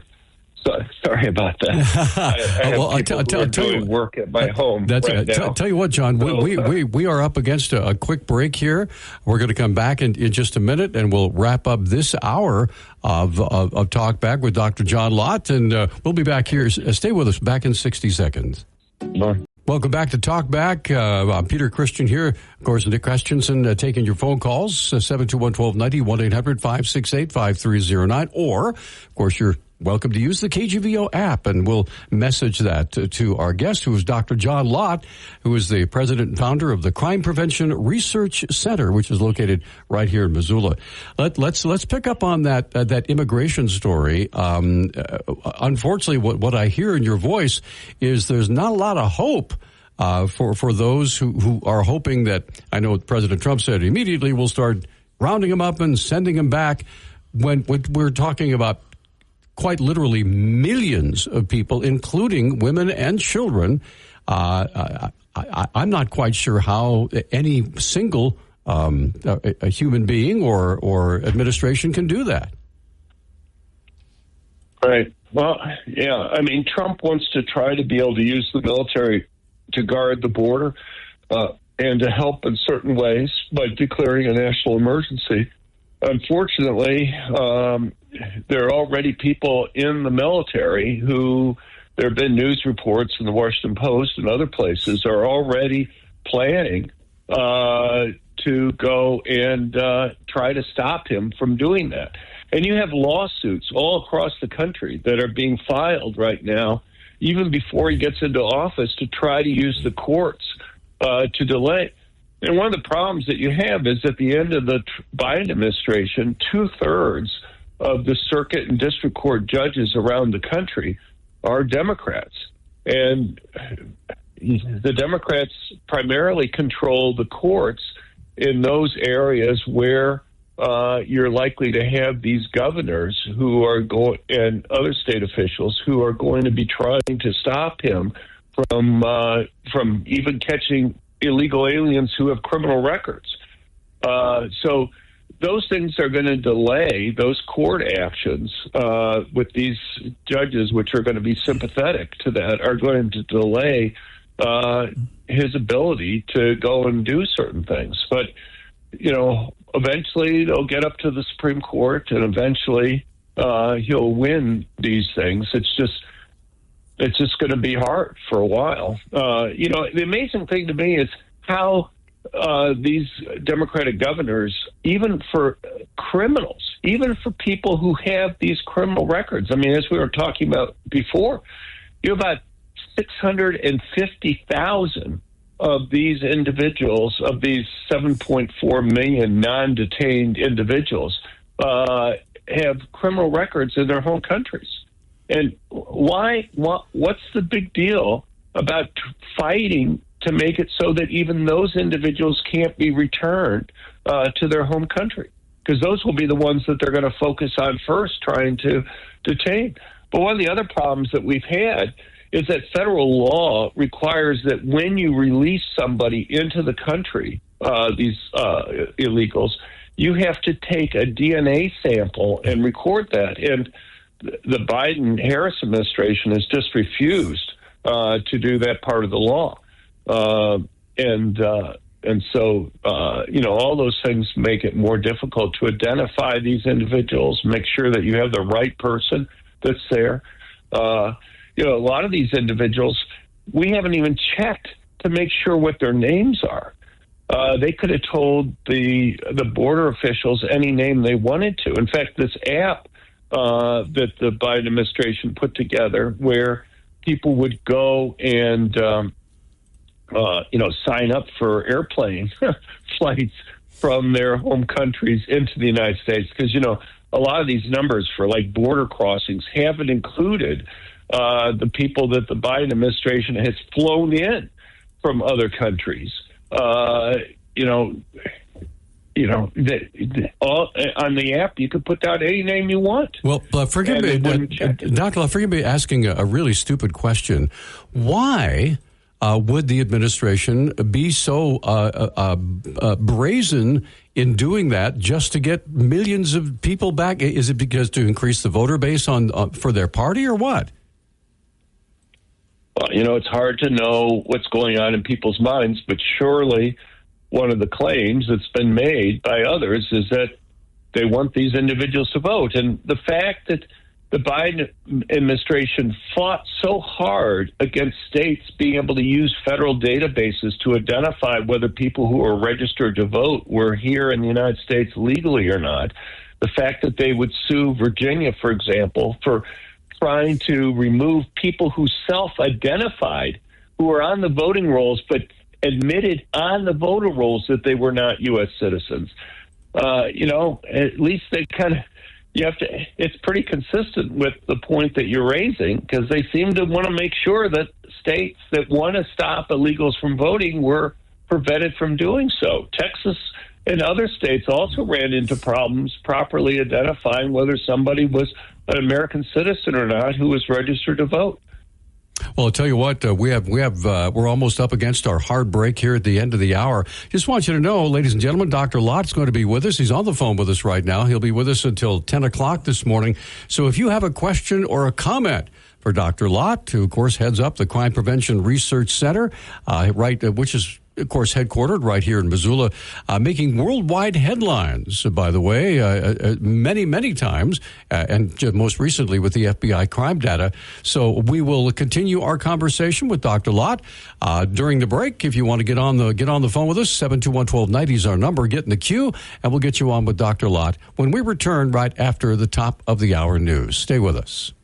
Sorry about that. I have doing work at my home right now. Tell you what, John, we are up against a quick break here. We're going to come back in just a minute, and we'll wrap up this hour of Talk Back with Dr. John Lott, and we'll be back here. Stay with us, back in 60 seconds. Bye. Welcome back to Talk Back. I'm Peter Christian here. Of course, Nick Christensen taking your phone calls, 721-1290, 1-800-568-5309. Or, of course, you're welcome to use the KGVO app, and we'll message that to our guest, who is Dr. John Lott, who is the president and founder of the Crime Prevention Research Center, which is located right here in Missoula. Let's pick up on that immigration story. Unfortunately, what I hear in your voice is there's not a lot of hope for those who are hoping that, I know President Trump said immediately we'll start rounding them up and sending them back, when we're talking about quite literally millions of people, including women and children. I'm not quite sure how any single a human being or administration can do that. Right. Well, yeah. I mean, Trump wants to try to be able to use the military to guard the border and to help in certain ways by declaring a national emergency. Unfortunately, there are already people in the military who, there have been news reports in the Washington Post and other places, are already planning to go and try to stop him from doing that. And you have lawsuits all across the country that are being filed right now, even before he gets into office, to try to use the courts to delay. And one of the problems that you have is at the end of the Biden administration, 2/3 of the circuit and district court judges around the country are Democrats. And the Democrats primarily control the courts in those areas where you're likely to have these governors who are going, and other state officials who are going to be trying to stop him from even catching illegal aliens who have criminal records. So those things are going to delay those court actions with these judges, which are going to be sympathetic to that, are going to delay his ability to go and do certain things. But, you know, eventually they'll get up to the Supreme Court, and eventually he'll win these things. It's just going to be hard for a while. You know, the amazing thing to me is how these Democratic governors, even for criminals, even for people who have these criminal records, I mean, as we were talking about before, you have about 650,000 of these individuals, of these 7.4 million non-detained individuals, have criminal records in their home countries. And what's the big deal about fighting to make it so that even those individuals can't be returned to their home country? Because those will be the ones that they're going to focus on first, trying to detain. But one of the other problems that we've had is that federal law requires that when you release somebody into the country, these illegals, you have to take a DNA sample and record that. And the Biden-Harris administration has just refused to do that part of the law. And so, you know, all those things make it more difficult to identify these individuals, make sure that you have the right person that's there. You know, a lot of these individuals, we haven't even checked to make sure what their names are. They could have told the border officials any name they wanted to. In fact, this app that the Biden administration put together, where people would go and you know, sign up for airplane flights from their home countries into the United States, because, you know, a lot of these numbers for like border crossings haven't included the people that the Biden administration has flown in from other countries. All, on the app, you could put down any name you want. Well, forgive me, Dr. Forgive me asking a really stupid question. Why would the administration be so brazen in doing that just to get millions of people back? Is it because to increase the voter base on for their party, or what? Well, you know, it's hard to know what's going on in people's minds, but surely one of the claims that's been made by others is that they want these individuals to vote. And the fact that the Biden administration fought so hard against states being able to use federal databases to identify whether people who are registered to vote were here in the United States legally or not, the fact that they would sue Virginia, for example, for trying to remove people who self-identified, who were on the voting rolls, but admitted on the voter rolls that they were not U.S. citizens. At least they it's pretty consistent with the point that you're raising, because they seem to want to make sure that states that want to stop illegals from voting were prevented from doing so. Texas and other states also ran into problems properly identifying whether somebody was an American citizen or not who was registered to vote. Well, I'll tell you what, we're almost up against our hard break here at the end of the hour. Just want you to know, ladies and gentlemen, Dr. Lott's going to be with us. He's on the phone with us right now. He'll be with us until 10 o'clock this morning. So if you have a question or a comment for Dr. Lott, who, of course, heads up the Crime Prevention Research Center, which is, of course, headquartered right here in Missoula, making worldwide headlines, by the way, many, many times, and most recently with the FBI crime data. So we will continue our conversation with Dr. Lott during the break. If you want to get on the phone with us, 721-1290 is our number. Get in the queue, and we'll get you on with Dr. Lott when we return right after the top of the hour news. Stay with us.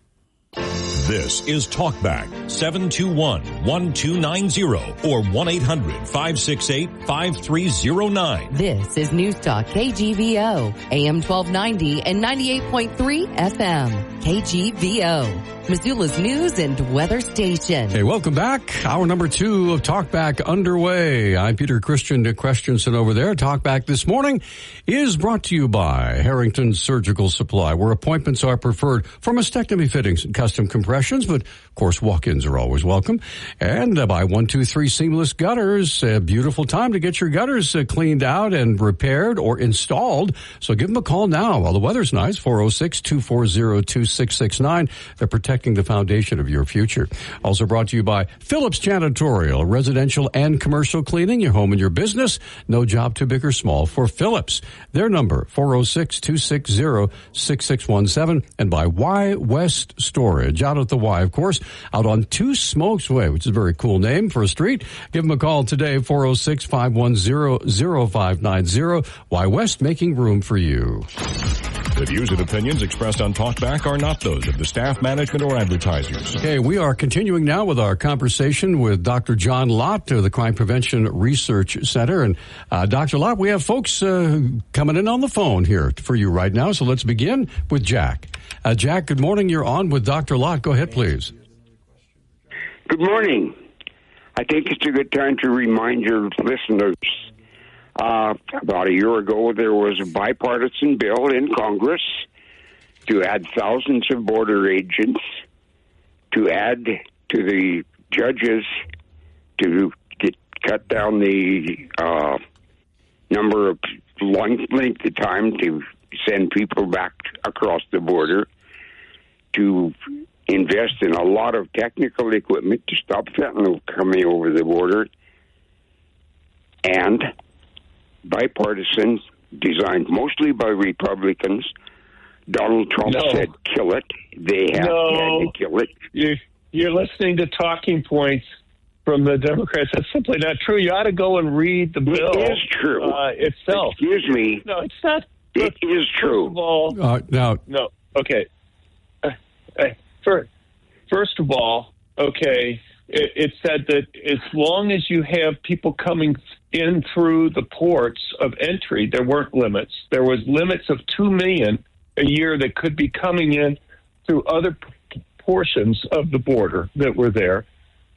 This is Talkback, 721-1290 or 1-800-568-5309. This is Newstalk KGVO, AM 1290 and 98.3 FM. KGVO, Missoula's news and weather station. Hey, welcome back. Hour number 2 of Talkback underway. I'm Peter Christian Christensen over there. Talkback this morning is brought to you by Harrington Surgical Supply, where appointments are preferred for mastectomy fittings and custom compressions, but of course walk-ins are always welcome. And by 123 Seamless Gutters, a beautiful time to get your gutters cleaned out and repaired or installed. So give them a call now while the weather's nice, 406-240-2669. They're protecting the foundation of your future. Also brought to you by Phillips Janitorial, residential and commercial cleaning, your home and your business. No job too big or small for Phillips. Their number, 406-260-6617. And by Y West Storage, out at the Y, of course, out on Two Smokes Way, which is a very cool name for a street. Give them a call today, 406-510-0590. Y West, making room for you. The views and opinions expressed on Talkback are not those of the staff, management, or advertisers. Okay, we are continuing now with our conversation with Dr. John Lott of the Crime Prevention Research Center. And Dr. Lott, we have folks coming in on the phone here for you right now. So let's begin with Jack. Jack, good morning. You're on with Dr. Lott. Go ahead, please. Good morning. I think it's a good time to remind your listeners. About a year ago, there was a bipartisan bill in Congress to add thousands of border agents, to add to the judges, to cut down the number of length of time to send people back across the border, to invest in a lot of technical equipment to stop fentanyl coming over the border, and bipartisan, designed mostly by Republicans. Donald Trump said, kill it. They had to kill it. You're listening to talking points from the Democrats. That's simply not true. You ought to go and read the bill. It is true. Itself. Excuse me. No, it's not. It is true. First of all, no. Okay. First of all, okay, it said that as long as you have people coming in through the ports of entry, there weren't limits. There was limits of 2 million a year that could be coming in through other portions of the border that were there.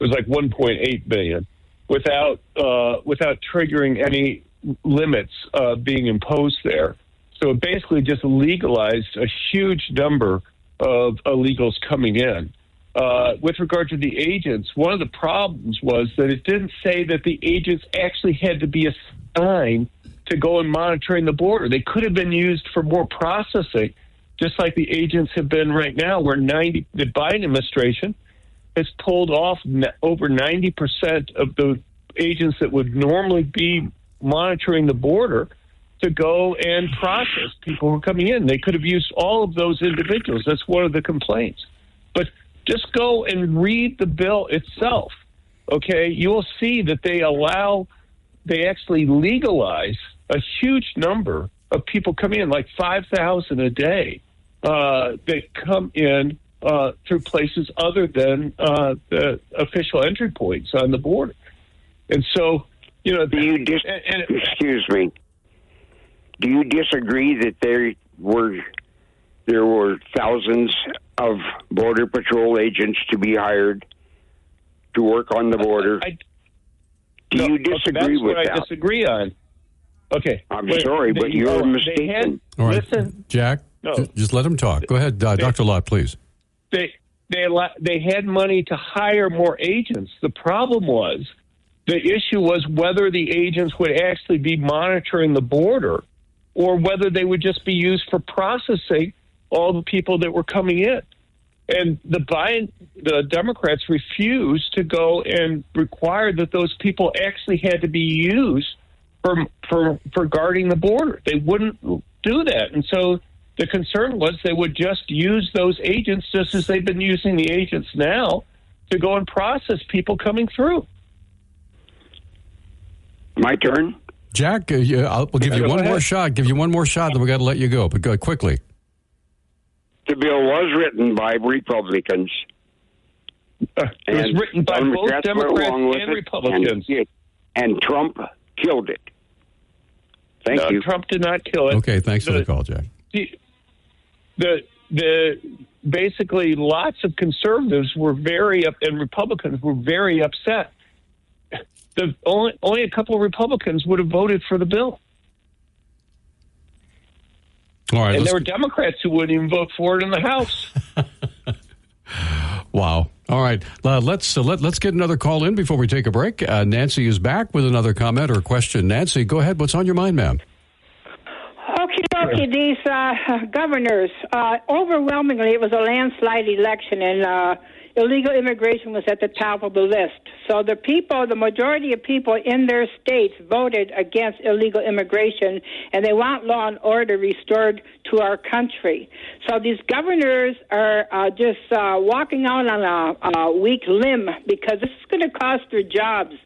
It was like 1.8 billion without triggering any limits being imposed there. So it basically just legalized a huge number of illegals coming in. With regard to the agents, one of the problems was that it didn't say that the agents actually had to be assigned to go and monitoring the border. They could have been used for more processing, just like the agents have been right now, where the Biden administration has pulled off over 90% of the agents that would normally be monitoring the border to go and process people who are coming in. They could have used all of those individuals. That's one of the complaints. But just go and read the bill itself, okay? You will see that they actually legalize a huge number of people coming in, like 5,000 a day, that come in through places other than the official entry points on the border. And so, excuse me. Do you disagree that there were thousands of Border Patrol agents to be hired to work on the border? Do you disagree with that? That's what I disagree on. Okay. I'm sorry, but you're mistaken. All right, listen, Jack, just let him talk. Go ahead, Dr. Lott, please. They had money to hire more agents. The problem was, the issue was whether the agents would actually be monitoring the border or whether they would just be used for processing all the people that were coming in. And the Democrats refused to go and require that those people actually had to be used for guarding the border. They wouldn't do that. And so the concern was they would just use those agents just as they've been using the agents now to go and process people coming through. My turn? Jack, we'll give you one more shot. Give you one more shot, then we got to let you go. But go quickly. The bill was written by Republicans. It was written by both Democrats and Republicans. And Trump killed it. Thank you. Trump did not kill it. Okay, thanks for the call, Jack. The basically lots of conservatives were and Republicans were very upset. Only a couple of Republicans would have voted for the bill. All right, and there were Democrats who wouldn't even vote for it in the House. Wow. All right. Let's get another call in before we take a break. Nancy is back with another comment or question. Nancy, go ahead. What's on your mind, ma'am? Okay, these governors, overwhelmingly it was a landslide election, and illegal immigration was at the top of the list. So the majority of people in their states voted against illegal immigration, and they want law and order restored to our country. So these governors are just walking out on a weak limb because this is going to cost their jobs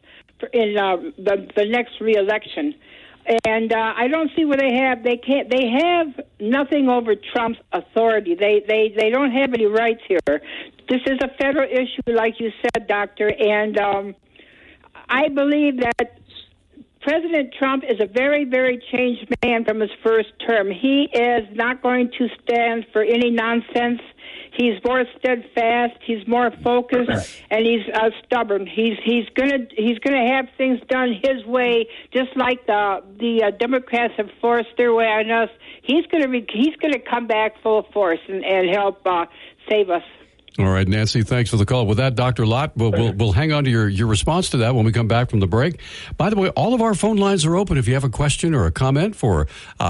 in the next re-election. And I don't see what they have. They have nothing over Trump's authority. They don't have any rights here. This is a federal issue, like you said, Doctor. And I believe that President Trump is a very, very changed man from his first term. He is not going to stand for any nonsense. He's more steadfast. He's more focused, and he's stubborn. He's gonna have things done his way, just like the Democrats have forced their way on us. He's gonna come back full force and help save us. All right, Nancy, thanks for the call. With that, Dr. Lott, we'll hang on to your response to that when we come back from the break. By the way, all of our phone lines are open. If you have a question or a comment for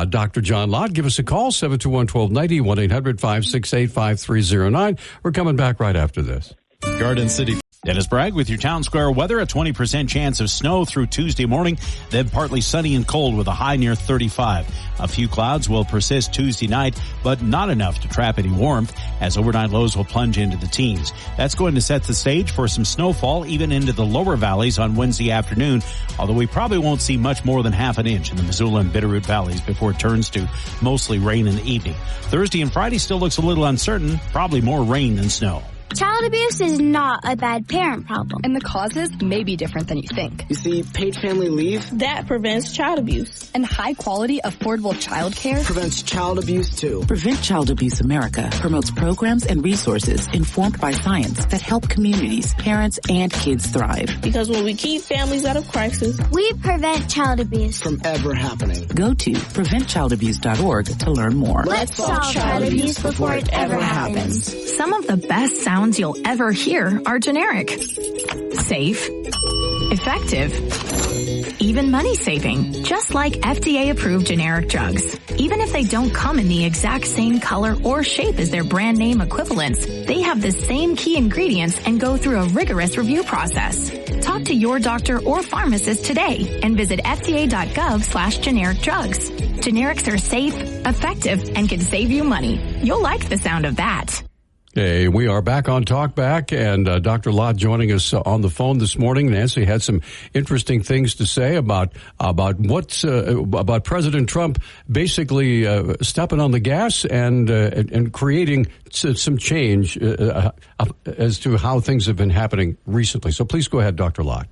Dr. John Lott, give us a call, 721-1290, 1-800-568-5309. We're coming back right after this. Garden City. Dennis Bragg with your Town Square weather. A 20% chance of snow through Tuesday morning, then partly sunny and cold with a high near 35. A few clouds will persist Tuesday night, but not enough to trap any warmth, as overnight lows will plunge into the teens. That's going to set the stage for some snowfall even into the lower valleys on Wednesday afternoon, although we probably won't see much more than half an inch in the Missoula and Bitterroot valleys before it turns to mostly rain in the evening. Thursday and Friday still looks a little uncertain, probably more rain than snow. Child abuse is not a bad parent problem. And the causes may be different than you think. You see, paid family leave that prevents child abuse. And high-quality, affordable child care prevents child abuse, too. Prevent Child Abuse America promotes programs and resources informed by science that help communities, parents, and kids thrive. Because when we keep families out of crisis, we prevent child abuse from ever happening. Go to preventchildabuse.org to learn more. Let's solve child abuse before it ever happens. Some of the best sounds you'll ever hear are generic, safe, effective, even money-saving, just like FDA-approved generic drugs. Even if they don't come in the exact same color or shape as their brand name equivalents, they have the same key ingredients and go through a rigorous review process. Talk to your doctor or pharmacist today and visit fda.gov/generic drugs. Generics are safe, effective, and can save you money. You'll like the sound of that. Hey, we are back on Talkback, and Dr. Lott joining us on the phone this morning. Nancy had some interesting things to say about President Trump basically stepping on the gas and creating some change as to how things have been happening recently. So please go ahead, Dr. Lott.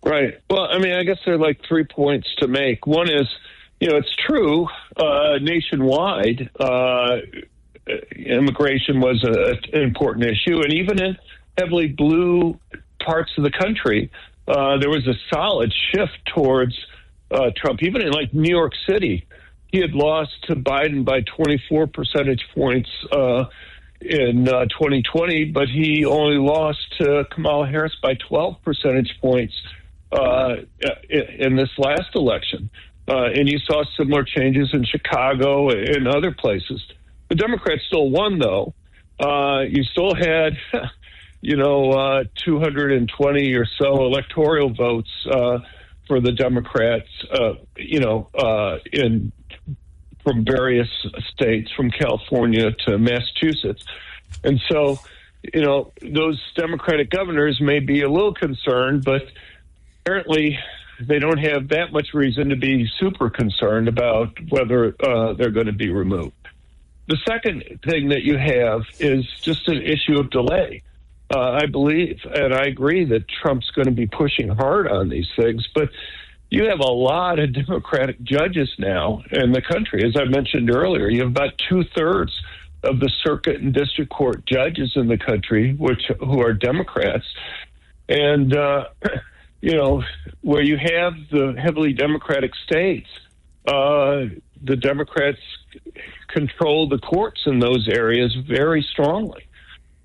Right. Well, I mean, I guess there are like 3 points to make. One is, it's true, nationwide, immigration was an important issue, and even in heavily blue parts of the country, there was a solid shift towards Trump. Even in like New York City, he had lost to Biden by 24 percentage points in 2020, but he only lost to Kamala Harris by 12 percentage points in this last election. And you saw similar changes in Chicago and other places. The Democrats still won, though. You still had, 220 or so electoral votes for the Democrats, from various states, from California to Massachusetts. And so, those Democratic governors may be a little concerned, but apparently they don't have that much reason to be super concerned about whether they're going to be removed. The second thing that you have is just an issue of delay. I believe, and I agree, that Trump's going to be pushing hard on these things, but you have a lot of Democratic judges now in the country. As I mentioned earlier, you have about 2/3 of the circuit and district court judges in the country who are Democrats. And, where you have the heavily Democratic states, the Democrats control the courts in those areas very strongly.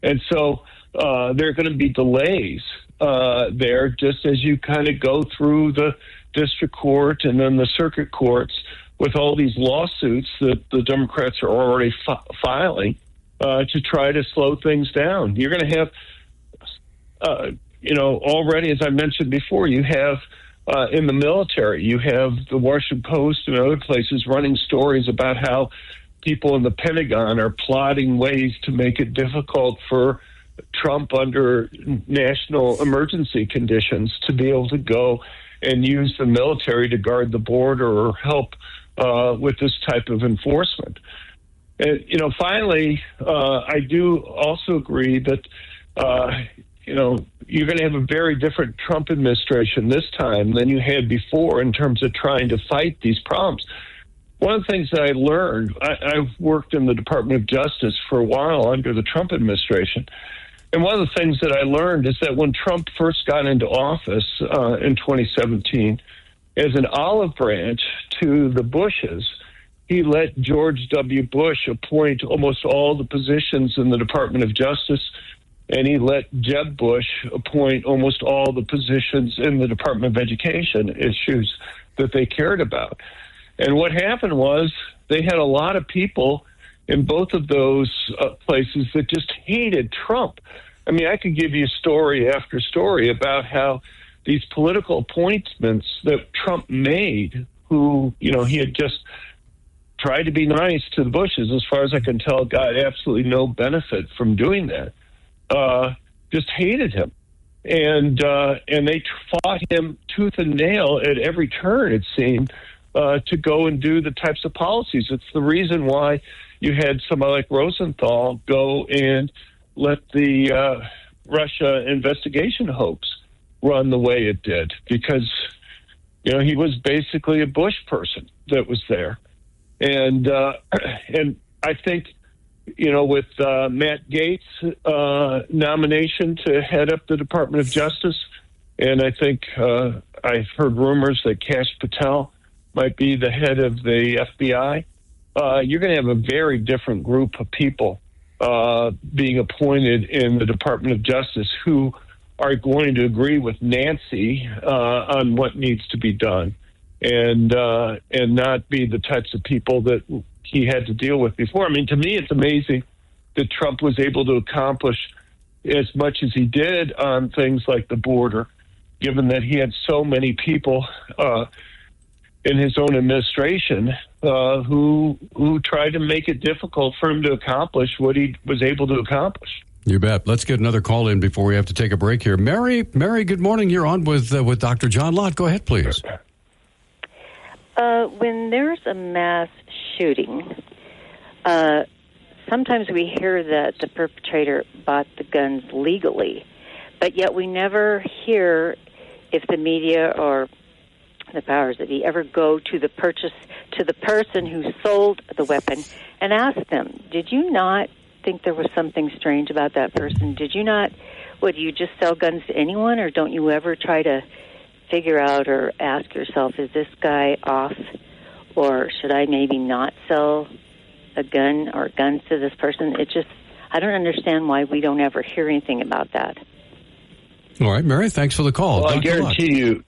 And so there are going to be delays there, just as you kind of go through the district court and then the circuit courts with all these lawsuits that the Democrats are already filing to try to slow things down. You're going to have, already, as I mentioned before, you have in the military, you have the Washington Post and other places running stories about how people in the Pentagon are plotting ways to make it difficult for Trump under national emergency conditions to be able to go and use the military to guard the border or help with this type of enforcement. And, finally, I do also agree that, you're going to have a very different Trump administration this time than you had before in terms of trying to fight these problems. One of the things that I learned, I've worked in the Department of Justice for a while under the Trump administration, and one of the things that I learned is that when Trump first got into office in 2017, as an olive branch to the Bushes, he let George W. Bush appoint almost all the positions in the Department of Justice, and he let Jeb Bush appoint almost all the positions in the Department of Education, issues that they cared about. And what happened was they had a lot of people in both of those places that just hated Trump. I mean, I could give you story after story about how these political appointments that Trump made, who, he had just tried to be nice to the Bushes, as far as I can tell, got absolutely no benefit from doing that. Just hated him. And they fought him tooth and nail at every turn, it seemed, to go and do the types of policies. It's the reason why you had somebody like Rosenthal go and let the Russia investigation hoax run the way it did, because, he was basically a Bush person that was there. And I think, with Matt Gaetz' nomination to head up the Department of Justice, and I think I've heard rumors that Kash Patel might be the head of the FBI, you're going to have a very different group of people being appointed in the Department of Justice who are going to agree with Nancy on what needs to be done, and not be the types of people that he had to deal with before. I mean, to me, it's amazing that Trump was able to accomplish as much as he did on things like the border, given that he had so many people in his own administration who tried to make it difficult for him to accomplish what he was able to accomplish. You bet. Let's get another call in before we have to take a break here. Mary, good morning. You're on with Dr. John Lott. Go ahead, please. When there's a mass shooting, sometimes we hear that the perpetrator bought the guns legally, but yet we never hear if the media or the powers that be ever go to the person who sold the weapon and ask them, did you not think there was something strange about that person? Did you not, would you just sell guns to anyone, or don't you ever try to figure out or ask yourself, is this guy off, or should I maybe not sell a gun or guns to this person? I don't understand why we don't ever hear anything about that. All right, Mary, thanks for the call. Well, I guarantee you,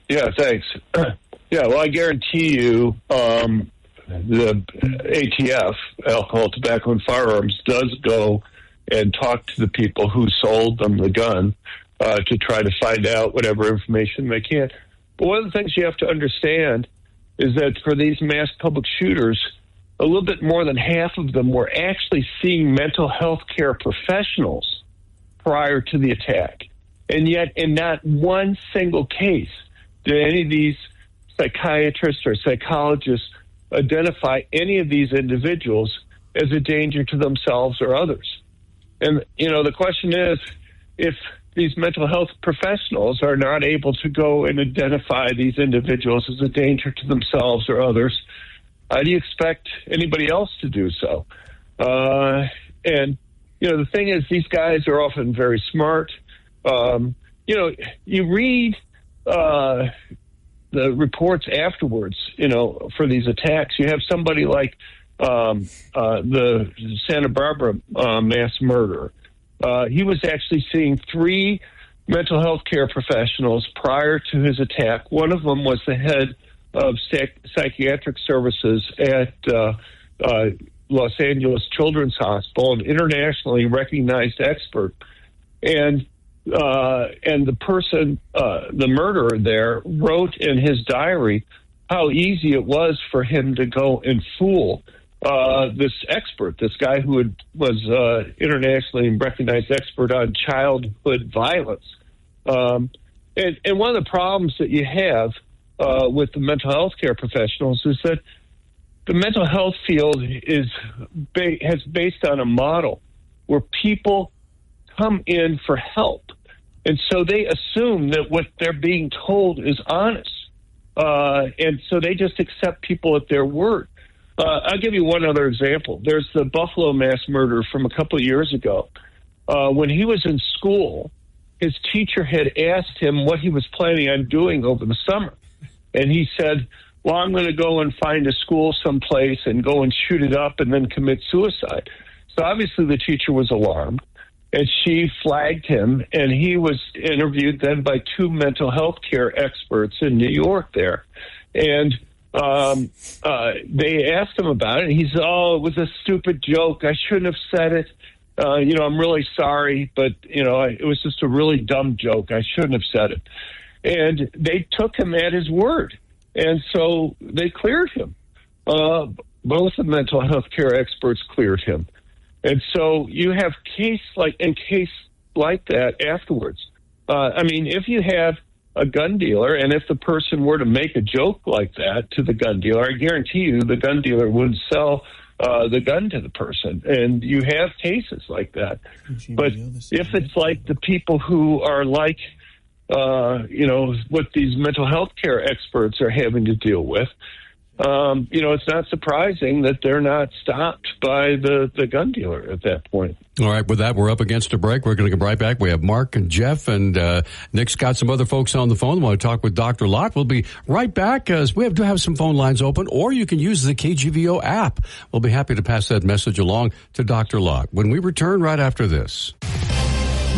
yeah, thanks. I guarantee you the ATF, Alcohol, Tobacco, and Firearms, does go and talk to the people who sold them the gun to try to find out whatever information they can. But one of the things you have to understand is that for these mass public shooters, a little bit more than half of them were actually seeing mental health care professionals prior to the attack. And yet, in not one single case did any of these psychiatrists or psychologists identify any of these individuals as a danger to themselves or others. And, the question is, if these mental health professionals are not able to go and identify these individuals as a danger to themselves or others, how do you expect anybody else to do so? And the thing is, these guys are often very smart. You read the reports afterwards, for these attacks. You have somebody like the Santa Barbara mass murder. He was actually seeing 3 mental health care professionals prior to his attack. One of them was the head of psychiatric services at Los Angeles Children's Hospital, an internationally recognized expert. And the person, the murderer there, wrote in his diary how easy it was for him to go and fool this expert, this guy who was internationally recognized expert on childhood violence. And one of the problems that you have with the mental health care professionals is that the mental health field is based on a model where people come in for help. And so they assume that what they're being told is honest. And so they just accept people at their word. I'll give you one other example. There's the Buffalo mass murder from a couple of years ago. When he was in school, his teacher had asked him what he was planning on doing over the summer. And he said, well, I'm going to go and find a school someplace and go and shoot it up and then commit suicide. So obviously the teacher was alarmed, and she flagged him, and he was interviewed then by 2 mental health care experts in New York there. And they asked him about it, and he said, oh, it was a stupid joke. I shouldn't have said it. I'm really sorry, but, it was just a really dumb joke. I shouldn't have said it. And they took him at his word. And so they cleared him. Both the mental health care experts cleared him. And so you have case like that afterwards. If you have a gun dealer, and if the person were to make a joke like that to the gun dealer, I guarantee you the gun dealer would sell the gun to the person. And you have cases like that. But if it's like the people who are like, what these mental health care experts are having to deal with, it's not surprising that they're not stopped by the gun dealer at that point. All right, with that, we're up against a break. We're going to come right back. We have Mark and Jeff, and Nick's got some other folks on the phone. We want to talk with Dr. Lott. We'll be right back, as we do have some phone lines open, or you can use the KGVO app. We'll be happy to pass that message along to Dr. Lott when we return right after this.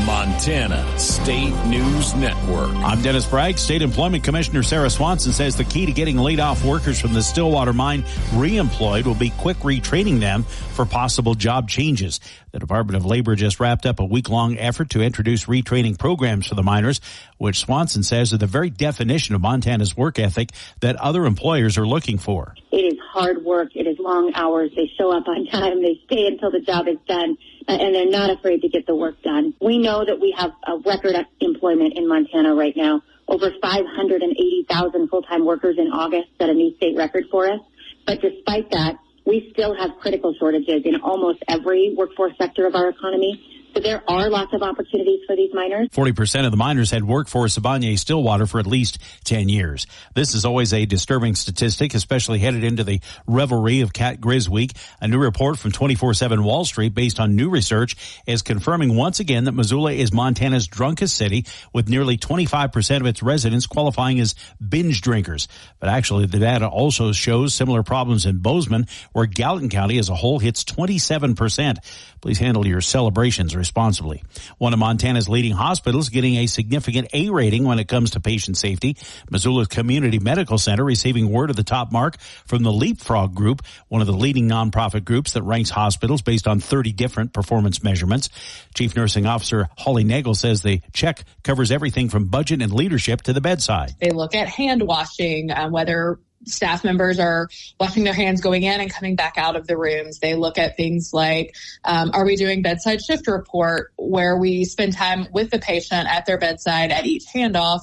Montana State News Network. I'm Dennis Bragg. State Employment Commissioner Sarah Swanson says the key to getting laid-off workers from the Stillwater mine reemployed will be quick retraining them for possible job changes. The Department of Labor just wrapped up a week-long effort to introduce retraining programs for the miners, which Swanson says are the very definition of Montana's work ethic that other employers are looking for. It is hard work. It is long hours. They show up on time. They stay until the job is done, and they're not afraid to get the work done. We know that we have a record employment in Montana right now. Over 580,000 full-time workers in August set a new state record for us. But despite that, we still have critical shortages in almost every workforce sector of our economy. So there are lots of opportunities for these miners. 40% of the miners had worked for Siboney-Stillwater for at least 10 years. This is always a disturbing statistic, especially headed into the revelry of Cat Grizz Week. A new report from 24/7 Wall Street based on new research is confirming once again that Missoula is Montana's drunkest city, with nearly 25% of its residents qualifying as binge drinkers. But actually, the data also shows similar problems in Bozeman, where Gallatin County as a whole hits 27%. Please handle your celebrations responsibly. One of Montana's leading hospitals getting a significant A rating when it comes to patient safety. Missoula Community Medical Center receiving word of the top mark from the Leapfrog Group, one of the leading nonprofit groups that ranks hospitals based on 30 different performance measurements. Chief Nursing Officer Holly Nagel says the check covers everything from budget and leadership to the bedside. They look at hand washing, whether staff members are washing their hands going in and coming back out of the rooms. They look at things like, are we doing bedside shift report, where we spend time with the patient at their bedside at each handoff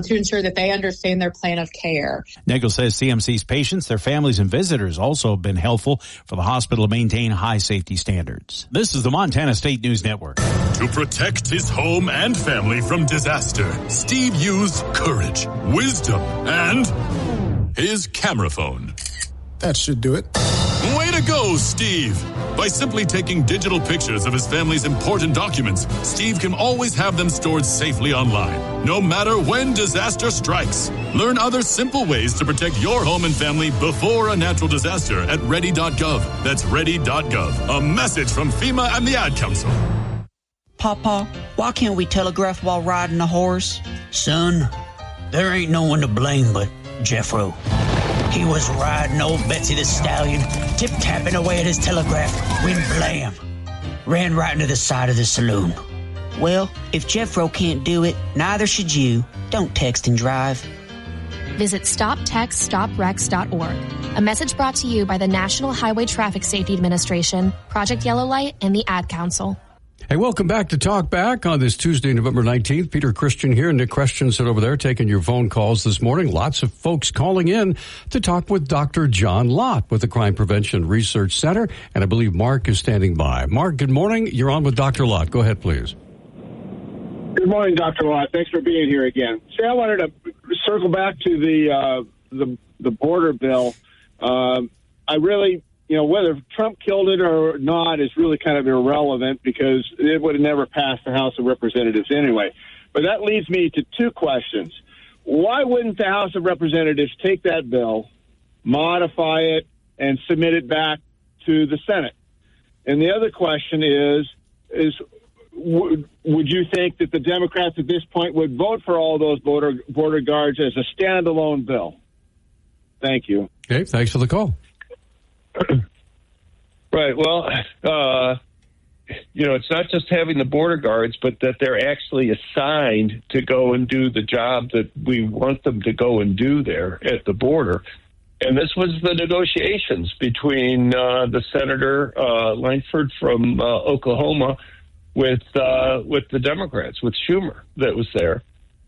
to ensure that they understand their plan of care. Nagel says CMC's patients, their families, and visitors also have been helpful for the hospital to maintain high safety standards. This is the Montana State News Network. To protect his home and family from disaster, Steve used courage, wisdom, and his camera phone. That should do it. Way to go, Steve! By simply taking digital pictures of his family's important documents, Steve can always have them stored safely online, no matter when disaster strikes. Learn other simple ways to protect your home and family before a natural disaster at ready.gov. That's ready.gov. A message from FEMA and the Ad Council. Papa, why can't we telegraph while riding a horse? Son, there ain't no one to blame but Jeffro. He was riding old Betsy the Stallion, tip-tapping away at his telegraph when blam, ran right into the side of the saloon. Well, if Jeffro can't do it, neither should you. Don't text and drive. Visit StopTextStopWrecks.org. A message brought to you by the National Highway Traffic Safety Administration, Project Yellow Light, and the Ad Council. Hey, welcome back to Talk Back on this Tuesday, November 19th. Peter Christian here. Nick Christensen over there taking your phone calls this morning. Lots of folks calling in to talk with Dr. John Lott with the Crime Prevention Research Center. And I believe Mark is standing by. Mark, good morning. You're on with Dr. Lott. Go ahead, please. Good morning, Dr. Lott. Thanks for being here again. See, I wanted to circle back to the border bill. I really... whether Trump killed it or not is really kind of irrelevant because it would have never passed the House of Representatives anyway. But that leads me to two questions. Why wouldn't the House of Representatives take that bill, modify it, and submit it back to the Senate? And the other question is would you think that the Democrats at this point would vote for all those border guards as a standalone bill? Thank you. Okay, thanks for the call. Right. Well, it's not just having the border guards, but that they're actually assigned to go and do the job that we want them to go and do there at the border. And this was the negotiations between the Senator Langford from Oklahoma with the Democrats, with Schumer that was there.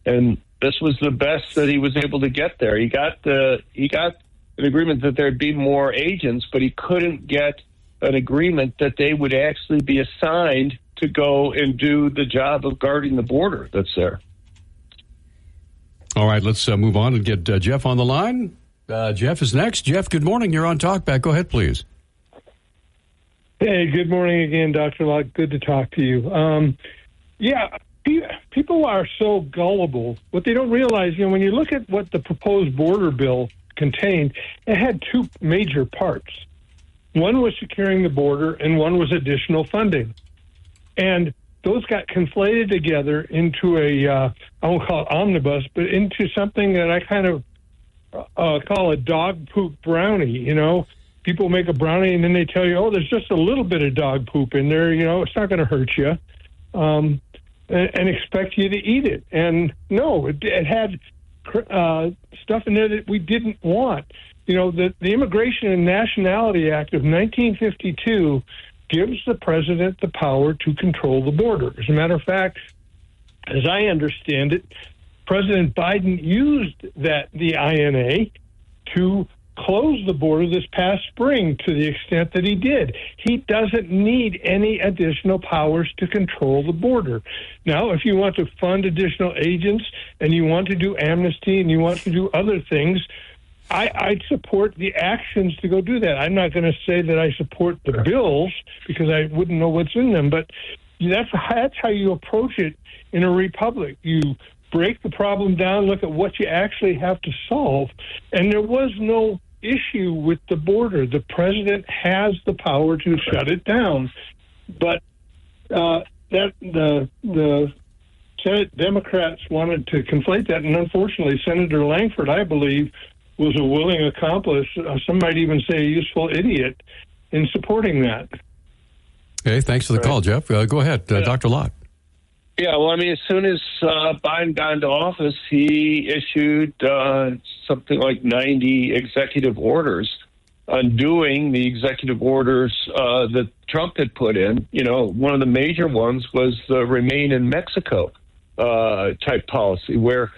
And this was the best that he was able to get there. He got an agreement that there'd be more agents, but he couldn't get an agreement that they would actually be assigned to go and do the job of guarding the border that's there. All right, let's move on and get Jeff on the line. Jeff is next. Jeff, good morning. You're on Talkback. Go ahead, please. Hey, good morning again, Dr. Lott. Good to talk to you. People are so gullible. What they don't realize, when you look at what the proposed border bill contained, it had two major parts. One was securing the border, and one was additional funding. And those got conflated together into I won't call it omnibus, but into something that I kind of call a dog poop brownie. You know, people make a brownie and then they tell you, oh, there's just a little bit of dog poop in there. You know, it's not going to hurt you, and expect you to eat it. And no, it had stuff in there that we didn't want. You know, the Immigration and Nationality Act of 1952 gives the president the power to control the border. As a matter of fact, as I understand it, President Biden used the INA to close the border this past spring to the extent that he did. He doesn't need any additional powers to control the border. Now, if you want to fund additional agents and you want to do amnesty and you want to do other things, I'd support the actions to go do that. I'm not going to say that I support the bills because I wouldn't know what's in them, but that's how you approach it in a republic. You break the problem down, look at what you actually have to solve, and there was no issue with the border. The president has the power to shut it down, but the Senate Democrats wanted to conflate that, and unfortunately, Senator Langford, I believe, was a willing accomplice. Some might even say a useful idiot in supporting that. Okay, thanks for the call, Jeff. Go ahead, Dr. Lott. Yeah, well, I mean, as soon as Biden got into office, he issued something like 90 executive orders undoing the executive orders that Trump had put in. You know, one of the major ones was the Remain in Mexico type policy, where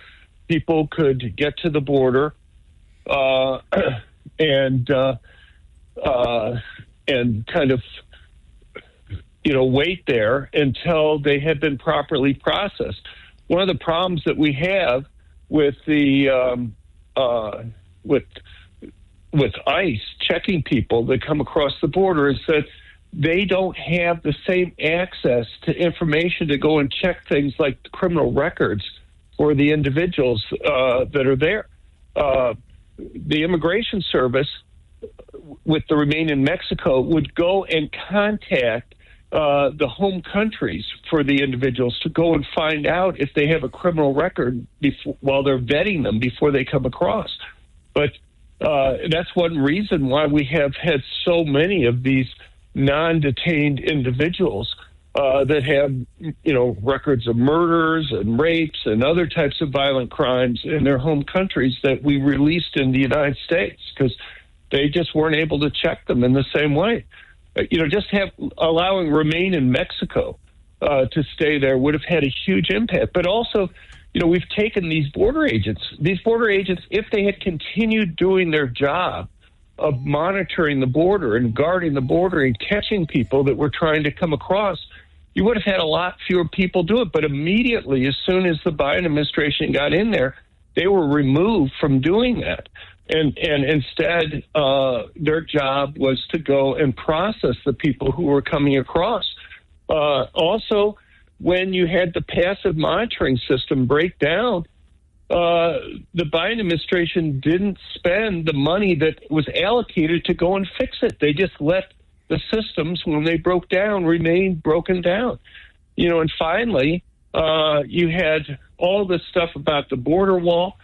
people could get to the border and kind of, you know, wait there until they had been properly processed. One of the problems that we have with the with ICE checking people that come across the border is that they don't have the same access to information to go and check things like criminal records for the individuals that are there. The Immigration Service, with the Remain in Mexico, would go and contact the home countries for the individuals to go and find out if they have a criminal record while they're vetting them before they come across. But that's one reason why we have had so many of these non-detained individuals that have, you know, records of murders and rapes and other types of violent crimes in their home countries that we released in the United States because they just weren't able to check them in the same way. You know, just allowing Remain in Mexico to stay there would have had a huge impact. But also, you know, we've taken these border agents. These border agents, if they had continued doing their job of monitoring the border and guarding the border and catching people that were trying to come across, you would have had a lot fewer people do it. But immediately, as soon as the Biden administration got in there, they were removed from doing that. And instead, their job was to go and process the people who were coming across. Also, when you had the passive monitoring system break down, the Biden administration didn't spend the money that was allocated to go and fix it. They just let the systems, when they broke down, remain broken down. You know, and finally, you had all this stuff about the border wall.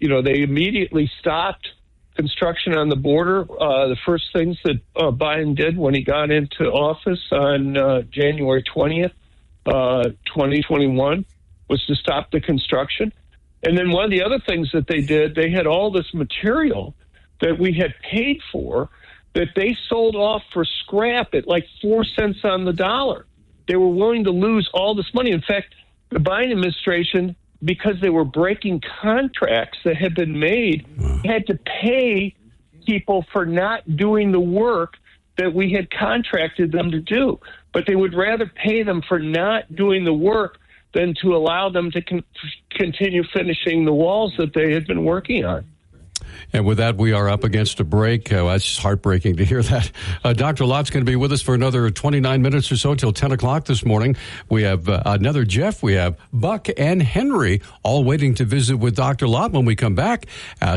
You know, they immediately stopped construction on the border. The first things that Biden did when he got into office on January 20th, 2021, was to stop the construction. And then one of the other things that they did, they had all this material that we had paid for that they sold off for scrap at like 4 cents on the dollar. They were willing to lose all this money. In fact, the Biden administration, because they were breaking contracts that had been made, had to pay people for not doing the work that we had contracted them to do. But they would rather pay them for not doing the work than to allow them to continue finishing the walls that they had been working on. And with that, we are up against a break. It's heartbreaking to hear that. Dr. Lott's going to be with us for another 29 minutes or so till 10 o'clock this morning. We have another Jeff. We have Buck and Henry all waiting to visit with Dr. Lott when we come back.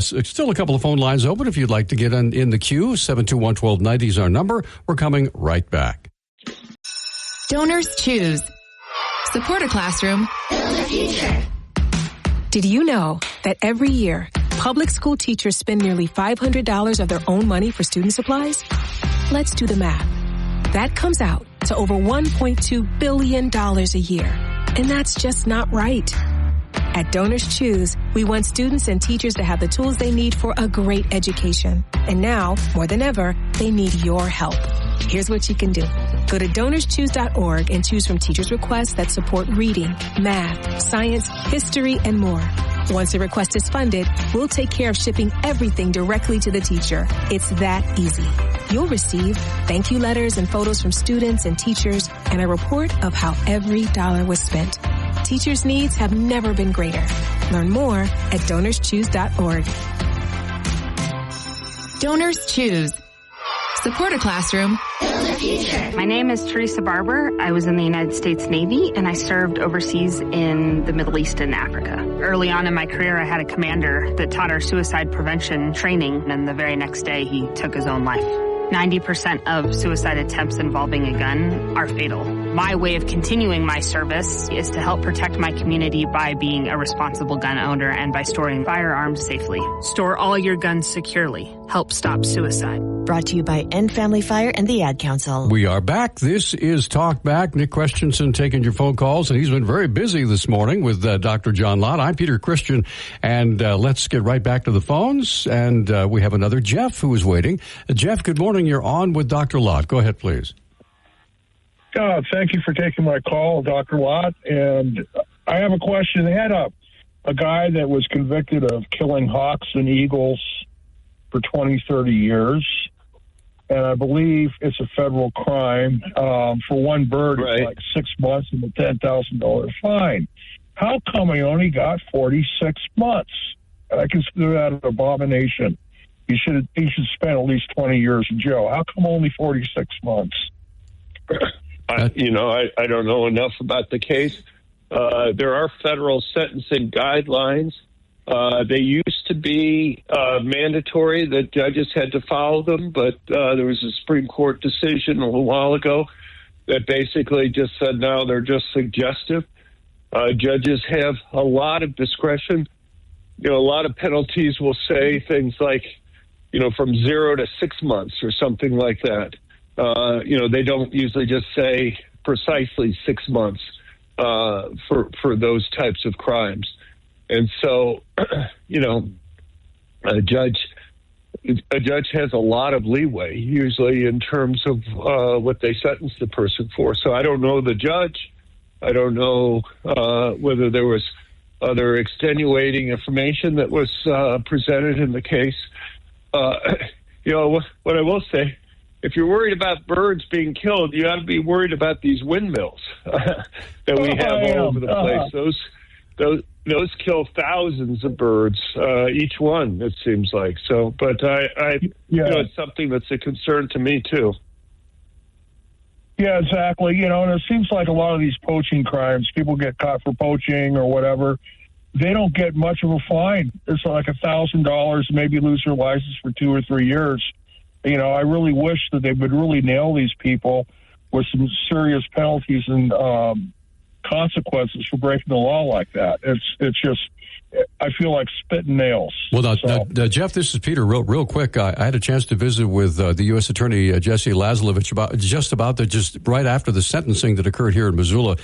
Still a couple of phone lines open if you'd like to get in the queue. 721-1290 is our number. We're coming right back. Donors choose. Support a classroom. Build a future. Did you know that every year, public school teachers spend nearly $500 of their own money for student supplies? Let's do the math. That comes out to over $1.2 billion a year. And that's just not right. At Donors Choose, we want students and teachers to have the tools they need for a great education. And now, more than ever, they need your help. Here's what you can do. Go to DonorsChoose.org and choose from teachers' requests that support reading, math, science, history, and more. Once a request is funded, we'll take care of shipping everything directly to the teacher. It's that easy. You'll receive thank you letters and photos from students and teachers and a report of how every dollar was spent. Teachers' needs have never been greater. Learn more at DonorsChoose.org. Donors Choose. Support a classroom. Build a future. My name is Teresa Barber. I was in the United States Navy, and I served overseas in the Middle East and Africa. Early on in my career, I had a commander that taught our suicide prevention training, and the very next day, he took his own life. 90% of suicide attempts involving a gun are fatal. My way of continuing my service is to help protect my community by being a responsible gun owner and by storing firearms safely. Store all your guns securely. Help stop suicide. Brought to you by End Family Fire and the Ad Council. We are back. This is Talk Back. Nick Christensen taking your phone calls, and he's been very busy this morning with Dr. John Lott. I'm Peter Christian, and let's get right back to the phones. And we have another Jeff who is waiting. Jeff, good morning. You're on with Dr. Lott. Go ahead, please. Thank you for taking my call, Dr. Lott. And I have a question. They had a guy that was convicted of killing hawks and eagles for 20, 30 years. And I believe it's a federal crime. For one bird, it's like 6 months and a $10,000 fine. How come he only got 46 months? I consider that an abomination. He should spend at least 20 years in jail. How come only 46 months? I don't know enough about the case. There are federal sentencing guidelines. They used to be mandatory that judges had to follow them, but there was a Supreme Court decision a little while ago that basically just said no, they're just suggestive. Judges have a lot of discretion. A lot of penalties will say things like, from 0 to 6 months or something like that. They don't usually just say precisely 6 months for those types of crimes. And so, a judge has a lot of leeway, usually in terms of what they sentence the person for. So I don't know the judge. I don't know whether there was other extenuating information that was presented in the case. What I will say, if you're worried about birds being killed, you ought to be worried about these windmills that we have all over the place. Those kill thousands of birds, each one, it seems like. So, but it's something that's a concern to me too. Yeah, exactly. And it seems like a lot of these poaching crimes, people get caught for poaching or whatever. They don't get much of a fine. It's like $1,000, maybe lose their license for 2 or 3 years. I really wish that they would really nail these people with some serious penalties and consequences for breaking the law like that. It's just, I feel like spitting nails. Well, now, Jeff, this is Peter. Real quick, I had a chance to visit with the U.S. Attorney Jesse Laszlovich just right after the sentencing that occurred here in Missoula,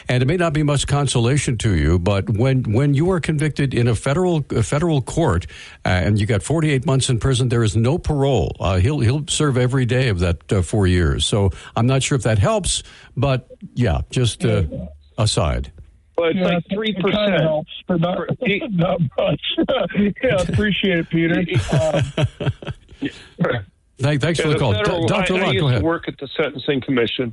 and it may not be much consolation to you, but when you are convicted in a federal court and you got 48 months in prison, there is no parole. He'll serve every day of that 4 years. So I'm not sure if that helps, but yeah, just aside. Well, it's like 3%. It kind of helps, but not much. Appreciate it, Peter. Thanks for the call. Dr. Lott, go ahead. I used to work at the Sentencing Commission.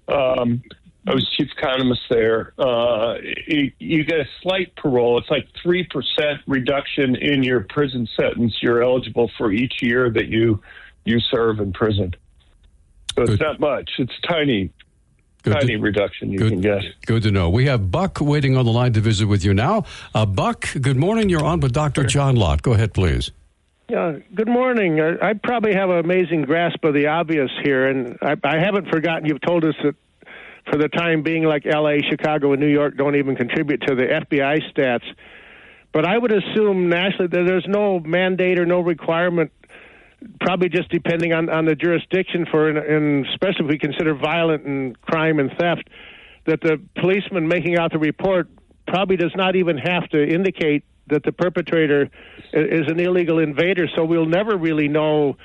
I was chief economist there. You get a slight parole. It's like 3% reduction in your prison sentence you're eligible for each year that you serve in prison. So it's not much. It's tiny. Tiny reduction you can get. Good to know. We have Buck waiting on the line to visit with you now. Buck, good morning. You're on with Dr. John Lott. Go ahead, please. Yeah, good morning. I probably have an amazing grasp of the obvious here, and I haven't forgotten you've told us that for the time being, like L.A., Chicago, and New York, don't even contribute to the FBI stats. But I would assume nationally that there's no mandate or no requirement, probably just depending on the jurisdiction and especially if we consider violent and crime and theft, that the policeman making out the report probably does not even have to indicate that the perpetrator is an illegal invader, so we'll never really know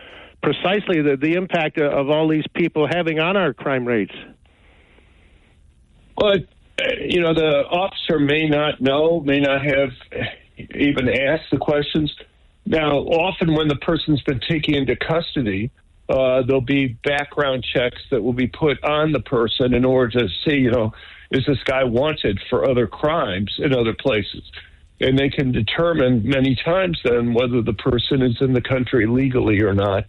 precisely the impact of all these people having on our crime rates. But, the officer may not know, may not have even asked the questions. Now, often when the person's been taken into custody, there'll be background checks that will be put on the person in order to see, is this guy wanted for other crimes in other places? And they can determine many times then whether the person is in the country legally or not.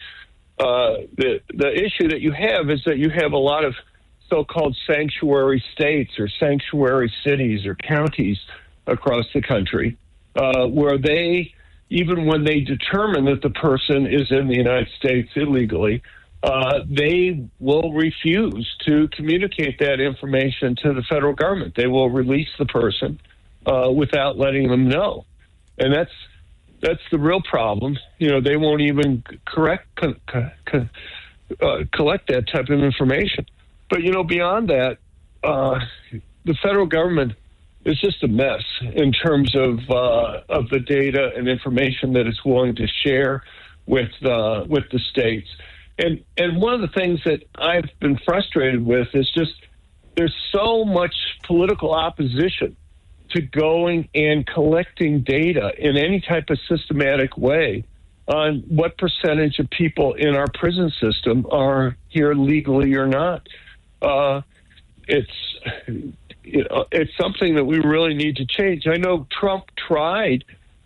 The issue that you have is that you have a lot of so-called sanctuary states or sanctuary cities or counties across the country where they, even when they determine that the person is in the United States illegally, they will refuse to communicate that information to the federal government. They will release the person without letting them know. And that's the real problem. They won't even collect that type of information. But, beyond that, the federal government is just a mess in terms of the data and information that it's willing to share with the states. And one of the things that I've been frustrated with is just there's so much political opposition to going and collecting data in any type of systematic way on what percentage of people in our prison system are here legally or not. It's something that we really need to change. I know Trump tried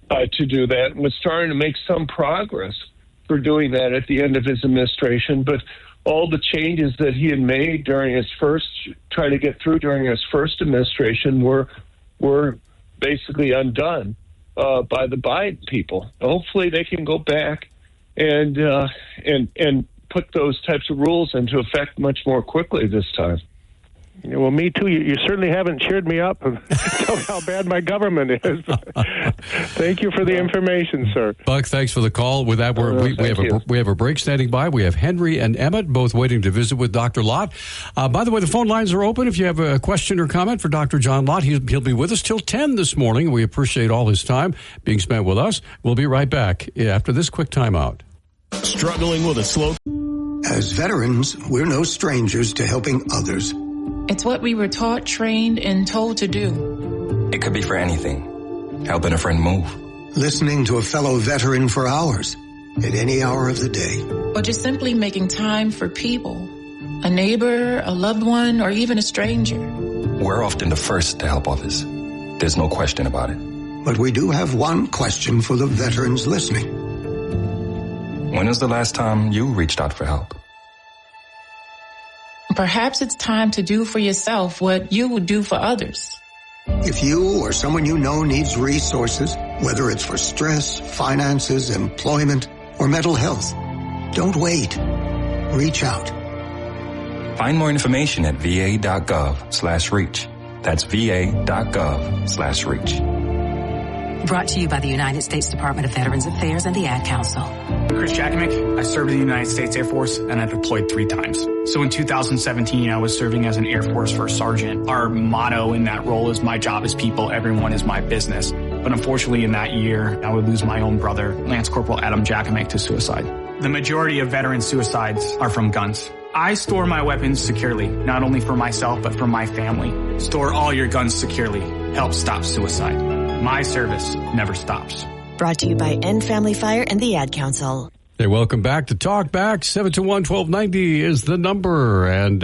to do that and was starting to make some progress for doing that at the end of his administration, but all the changes that he had made during his first administration were basically undone by the Biden people. Hopefully they can go back and put those types of rules into effect much more quickly this time. Yeah, well, me too. You certainly haven't cheered me up and tell how bad my government is. Thank you for the information, sir. Buck, thanks for the call. With that, we have a break standing by. We have Henry and Emmett both waiting to visit with Dr. Lott. By the way, the phone lines are open. If you have a question or comment for Dr. John Lott, he'll be with us till 10 this morning. We appreciate all his time being spent with us. We'll be right back after this quick timeout. Struggling with a slow... As veterans, we're no strangers to helping others. It's what we were taught, trained, and told to do. It could be for anything. Helping a friend move. Listening to a fellow veteran for hours, at any hour of the day. Or just simply making time for people. A neighbor, a loved one, or even a stranger. We're often the first to help others. There's no question about it. But we do have one question for the veterans listening. When was the last time you reached out for help? Perhaps it's time to do for yourself what you would do for others. If you or someone you know needs resources, whether it's for stress, finances, employment, or mental health, don't wait. Reach out. Find more information at va.gov/reach. That's va.gov/reach. Brought to you by the United States Department of Veterans Affairs and the Ad Council. Chris Jakimick. I served in the United States Air Force and I deployed 3 times. So in 2017, I was serving as an Air Force First Sergeant. Our motto in that role is my job is people, everyone is my business. But unfortunately in that year, I would lose my own brother, Lance Corporal Adam Jakimick, to suicide. The majority of veteran suicides are from guns. I store my weapons securely, not only for myself, but for my family. Store all your guns securely. Help stop suicide. My service never stops. Brought to you by End Family Fire and the Ad Council. Hey, welcome back to Talk Back. 721-1290 is the number. And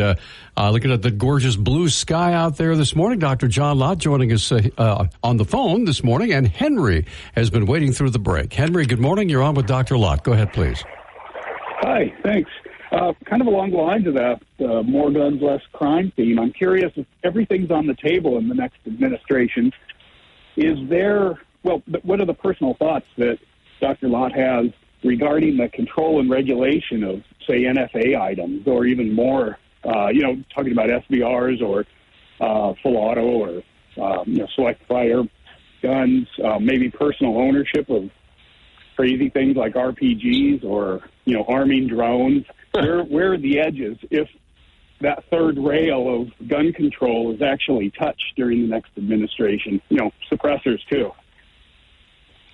looking at the gorgeous blue sky out there this morning, Dr. John Lott joining us on the phone this morning. And Henry has been waiting through the break. Henry, good morning. You're on with Dr. Lott. Go ahead, please. Hi, thanks. Kind of along the lines of that more guns, less crime theme, I'm curious if everything's on the table in the next administration. What are the personal thoughts that Dr. Lott has regarding the control and regulation of, say, NFA items or even more talking about SBRs or full auto or select fire guns, maybe personal ownership of crazy things like RPGs or arming drones. Where are the edges if that third rail of gun control is actually touched during the next administration? Suppressors too.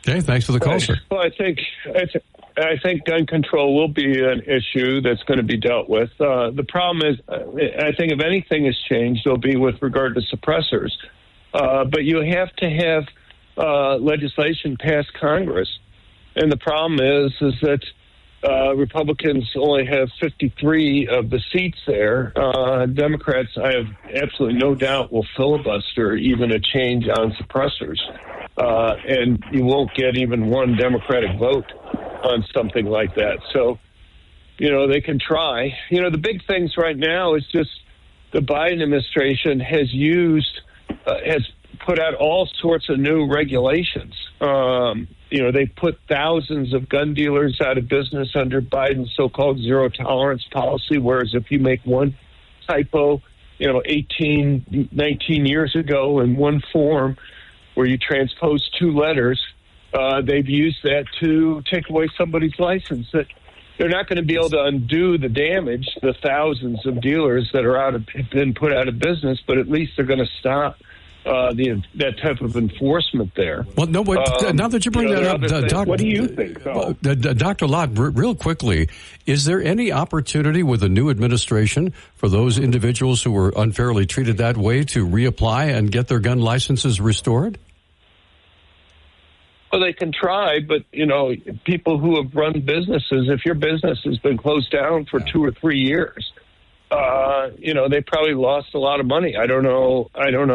Okay, thanks for the call, sir. Well, I think gun control will be an issue that's going to be dealt with. The problem is, I think if anything has changed, it'll be with regard to suppressors. But you have to have legislation pass Congress. And the problem is that Republicans only have 53 of the seats there. Democrats, I have absolutely no doubt, will filibuster even a change on suppressors. And you won't get even one Democratic vote on something like that. So, they can try. The big things right now is just the Biden administration has put out all sorts of new regulations. They put thousands of gun dealers out of business under Biden's so-called zero tolerance policy, whereas if you make one typo, 18, 19 years ago in one form where you transpose two letters, they've used that to take away somebody's license. That they're not going to be able to undo the damage, the thousands of dealers that have been put out of business, but at least they're going to stop that type of enforcement there. Well, no, but now that you bring that up, Doc, what do you think? Dr. Lott, real quickly, is there any opportunity with the new administration for those individuals who were unfairly treated that way to reapply and get their gun licenses restored? Well, they can try, but, people who have run businesses, if your business has been closed down for 2 or 3 years, they probably lost a lot of money. I don't know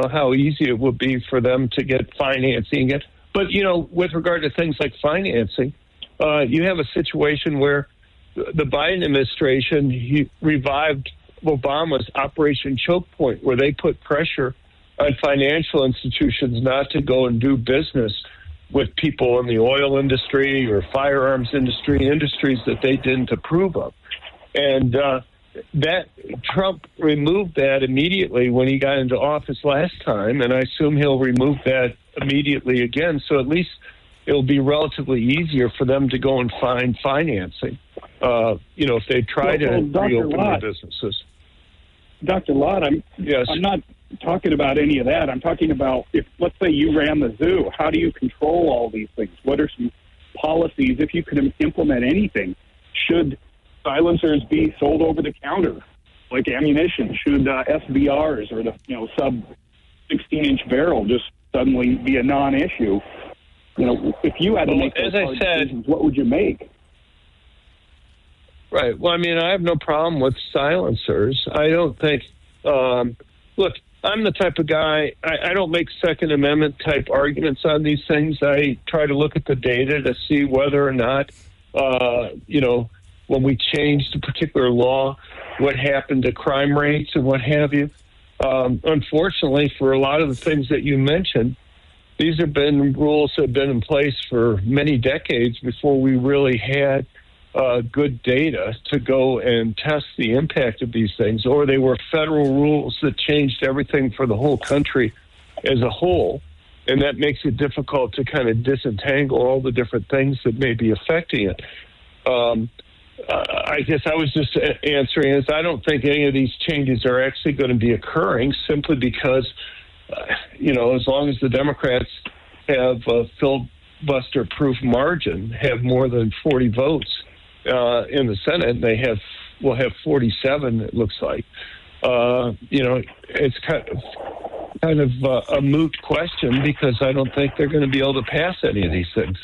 how easy it would be for them to get financing it. But, with regard to things like financing, you have a situation where the Biden administration revived Obama's Operation Choke Point, where they put pressure on financial institutions not to go and do business with people in the oil industry or firearms industries that they didn't approve of. And that Trump removed that immediately when he got into office last time, and I assume he'll remove that immediately again. So at least it'll be relatively easier for them to go and find financing, if they try to reopen their businesses. Dr. Lott, I'm not talking about any of that. I'm talking about if, let's say, you ran the zoo, how do you control all these things? What are some policies, if you could implement anything? Should silencers be sold over the counter, like ammunition? Should SBRs or the sub 16-inch barrel just suddenly be a non-issue? If you had to make those hard decisions, what would you make? Right. Well, I have no problem with silencers. I don't think. Look, I'm the type of guy. I don't make Second Amendment type arguments on these things. I try to look at the data to see whether or not, when we changed a particular law, what happened to crime rates and what have you. Unfortunately, for a lot of the things that you mentioned, these have been rules that have been in place for many decades before we really had good data to go and test the impact of these things, or they were federal rules that changed everything for the whole country as a whole, and that makes it difficult to kind of disentangle all the different things that may be affecting it. I guess I was just answering is I don't think any of these changes are actually going to be occurring simply because, as long as the Democrats have a filibuster-proof margin, have more than 40 votes in the Senate, will have 47, it looks like. It's kind of a moot question because I don't think they're going to be able to pass any of these things.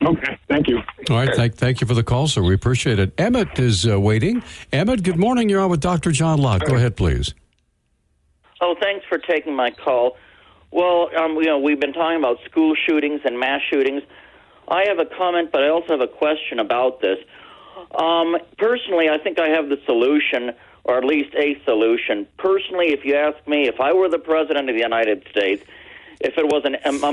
Okay, thank you. All right, thank you for the call, sir. We appreciate it. Emmett is waiting. Emmett, good morning. You're on with Dr. John Lott. Go ahead, please. Oh, thanks for taking my call. Well, we've been talking about school shootings and mass shootings. I have a comment, but I also have a question about this. Personally, I think I have the solution, or at least a solution. Personally, if you ask me, if I were the President of the United States, if it was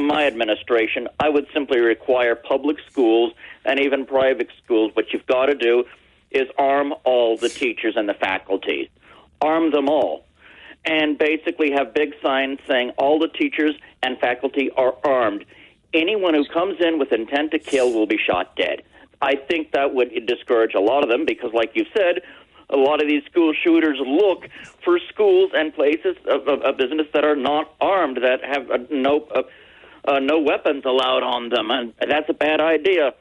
my administration, I would simply require public schools and even private schools. What you've got to do is arm all the teachers and the faculty. Arm them all. And basically have big signs saying all the teachers and faculty are armed. Anyone who comes in with intent to kill will be shot dead. I think that would discourage a lot of them because, like you said, a lot of these school shooters look for schools and places of business that are not armed, that have no weapons allowed on them, and that's a bad idea.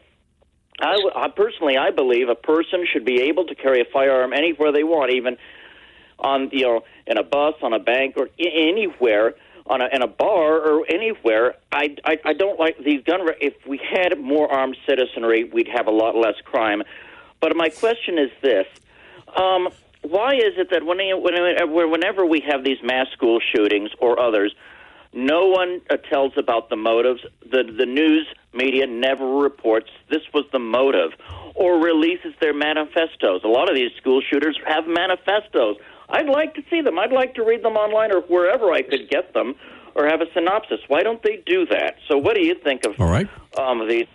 I personally believe a person should be able to carry a firearm anywhere they want, even on in a bus, on a bank, or anywhere, in a bar or anywhere. I don't like these if we had more armed citizenry, we'd have a lot less crime. But my question is this. Why is it that whenever we have these mass school shootings or others, no one tells about the motives? The news media never reports this was the motive or releases their manifestos. A lot of these school shooters have manifestos. I'd like to see them. I'd like to read them online or wherever I could get them or have a synopsis. Why don't they do that? So what do you think of these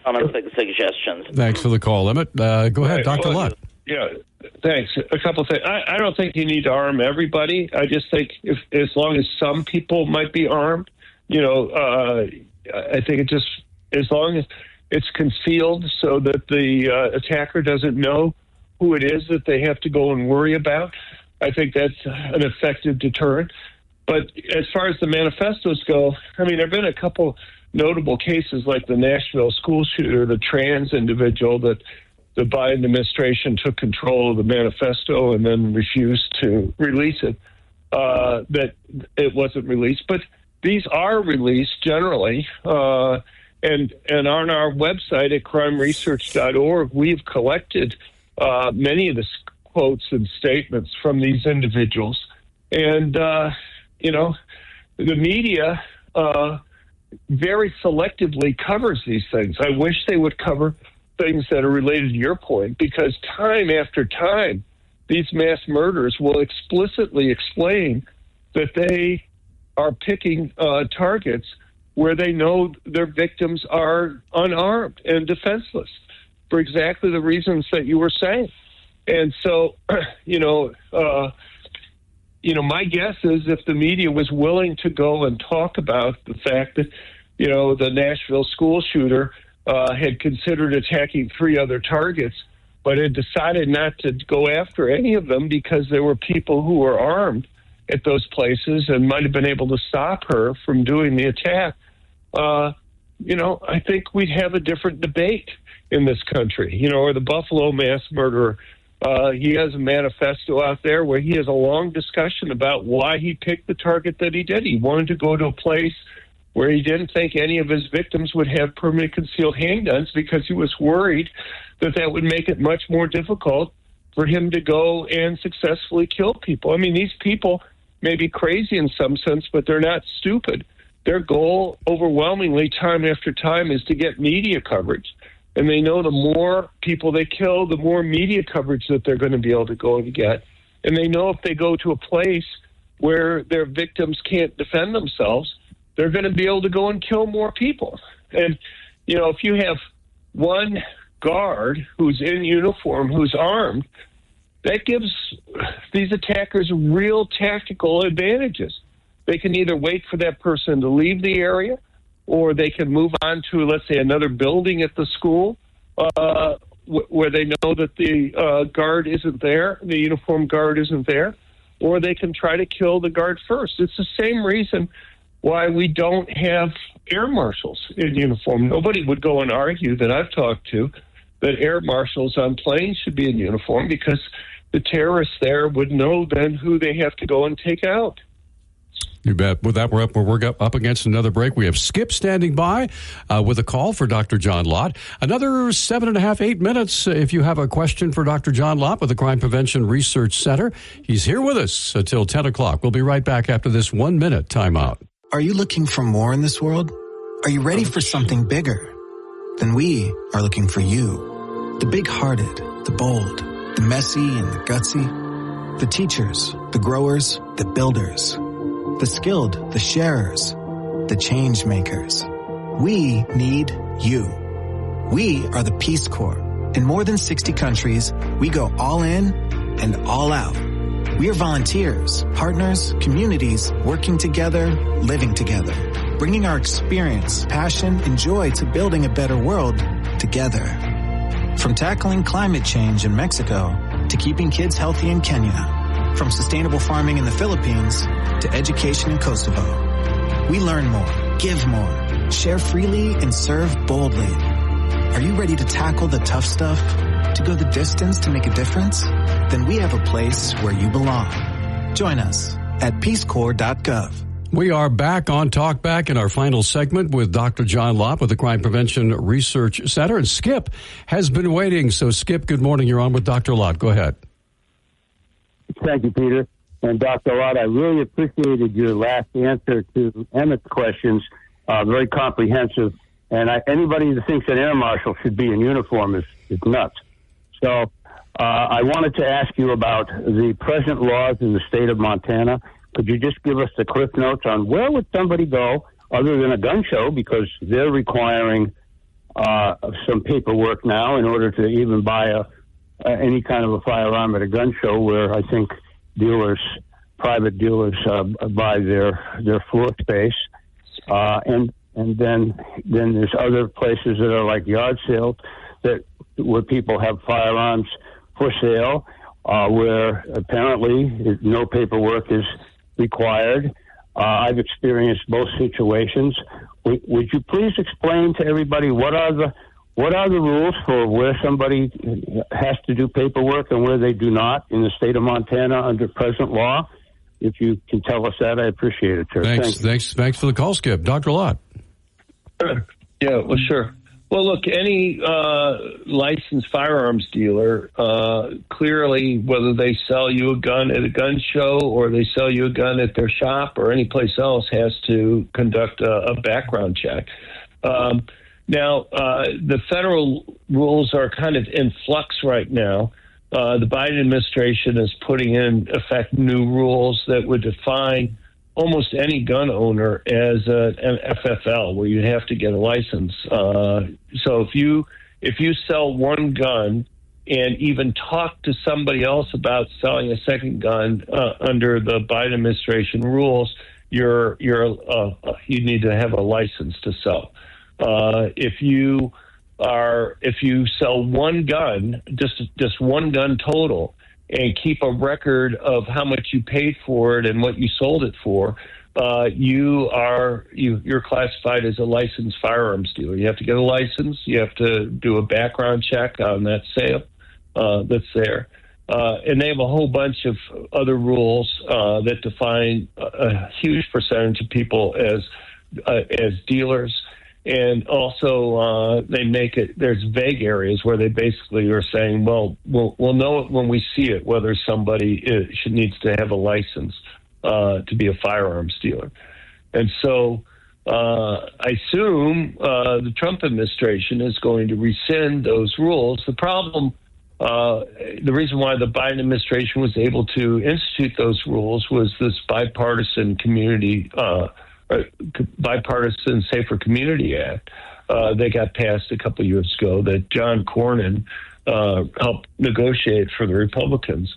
suggestions? Thanks for the call, Emmett. Go ahead, Dr. Lott. Yeah, thanks. A couple of things. I don't think you need to arm everybody. I just think as long as some people might be armed, I think it just, as long as it's concealed so that the attacker doesn't know who it is that they have to go and worry about, I think that's an effective deterrent. But as far as the manifestos go, I mean, there have been a couple notable cases like the Nashville school shooter, the trans individual that the Biden administration took control of the manifesto and then refused to release it, that it wasn't released. But these are released generally. And on our website at crimeresearch.org, we've collected many of the quotes and statements from these individuals. And, the media very selectively covers these things. I wish they would cover things that are related to your point, because time after time, these mass murderers will explicitly explain that they are picking targets where they know their victims are unarmed and defenseless for exactly the reasons that you were saying. And so, my guess is if the media was willing to go and talk about the fact that, the Nashville school shooter had considered attacking 3 other targets, but had decided not to go after any of them because there were people who were armed at those places and might have been able to stop her from doing the attack, I think we'd have a different debate in this country, or the Buffalo mass murderer. He has a manifesto out there where he has a long discussion about why he picked the target that he did. He wanted to go to a place where he didn't think any of his victims would have permanent concealed handguns because he was worried that would make it much more difficult for him to go and successfully kill people. I mean, these people may be crazy in some sense, but they're not stupid. Their goal overwhelmingly time after time is to get media coverage. And they know the more people they kill, the more media coverage that they're going to be able to go and get. And they know if they go to a place where their victims can't defend themselves, they're going to be able to go and kill more people. And, if you have one guard who's in uniform, who's armed, that gives these attackers real tactical advantages. They can either wait for that person to leave the area, or they can move on to, let's say, another building at the school where they know that the guard isn't there, the uniformed guard isn't there, or they can try to kill the guard first. It's the same reason why we don't have air marshals in uniform. Nobody would go and argue that I've talked to that air marshals on planes should be in uniform, because the terrorists there would know then who they have to go and take out. You bet. With that, we're up against another break. We have Skip standing by with a call for Dr. John Lott. Another 7.5, 8 minutes if you have a question for Dr. John Lott with the Crime Prevention Research Center. He's here with us until 10 o'clock. We'll be right back after this 1-minute timeout. Are you looking for more in this world? Are you ready for something bigger? Then we are looking for you. The big-hearted, the bold, the messy and the gutsy, the teachers, the growers, the builders, the skilled, the sharers, the change makers. We need you. We are the Peace Corps. In more than 60 countries, we go all in and all out. We are volunteers, partners, communities, working together, living together, bringing our experience, passion, and joy to building a better world together. From tackling climate change in Mexico to keeping kids healthy in Kenya, from sustainable farming in the Philippines to education in Kosovo. We learn more, give more, share freely, and serve boldly. Are you ready to tackle the tough stuff? To go the distance to make a difference? Then we have a place where you belong. Join us at peacecorps.gov. We are back on Talkback in our final segment with Dr. John Lott with the Crime Prevention Research Center. And Skip has been waiting. So, Skip, good morning. You're on with Dr. Lott. Go ahead. Thank you, Peter. And Dr. Lott, I really appreciated your last answer to Emmett's questions. Very comprehensive. And anybody that thinks an air marshal should be in uniform is nuts. So I wanted to ask you about the present laws in the state of Montana. Could you just give us the cliff notes on where would somebody go other than a gun show, because they're requiring some paperwork now in order to even buy any kind of a firearm at a gun show, where I think private dealers buy their floor space. And then there's other places that are like yard sales where people have firearms for sale, where apparently no paperwork is required. I've experienced both situations. Would you please explain to everybody what are the rules for where somebody has to do paperwork and where they do not in the state of Montana under present law? If you can tell us that, I appreciate it, sir. Thanks for the call, Skip. Dr. Lott. Yeah, well, sure. Well, look, any licensed firearms dealer, clearly, whether they sell you a gun at a gun show or they sell you a gun at their shop or any place else, has to conduct a background check. Now, the federal rules are kind of in flux right now. The Biden administration is putting in effect new rules that would define almost any gun owner as an FFL, where you have to get a license. So if you sell one gun and even talk to somebody else about selling a second gun under the Biden administration rules, you need to have a license to sell. If you sell one gun, just one gun total, and keep a record of how much you paid for it and what you sold it for, you're classified as a licensed firearms dealer. You have to get a license. You have to do a background check on that sale that's there. And they have a whole bunch of other rules that define a huge percentage of people as dealers. And also, they make it, there's vague areas where they basically are saying, well, we'll know it when we see it, whether somebody needs to have a license to be a firearms dealer. And so I assume the Trump administration is going to rescind those rules. The problem, the reason why the Biden administration was able to institute those rules was this bipartisan Safer Community Act. They got passed a couple of years ago that John Cornyn helped negotiate for the Republicans.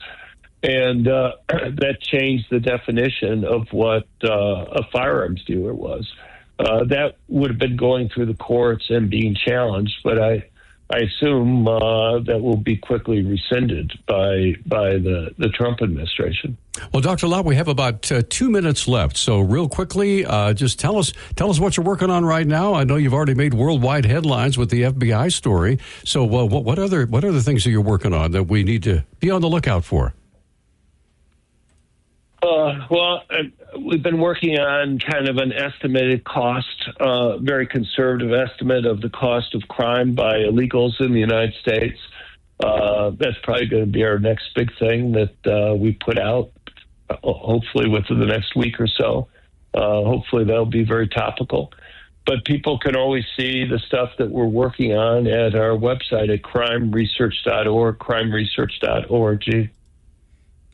And that changed the definition of what a firearms dealer was. That would have been going through the courts and being challenged, but I assume that will be quickly rescinded by the Trump administration. Well, Dr. Lott, we have about 2 minutes left. So real quickly, just tell us what you're working on right now. I know you've already made worldwide headlines with the FBI story. So what other things are you working on that we need to be on the lookout for? We've been working on kind of an estimated cost, very conservative estimate of the cost of crime by illegals in the United States. That's probably going to be our next big thing that we put out, hopefully within the next week or so. Hopefully that'll be very topical. But people can always see the stuff that we're working on at our website at crimeresearch.org, crimeresearch.org.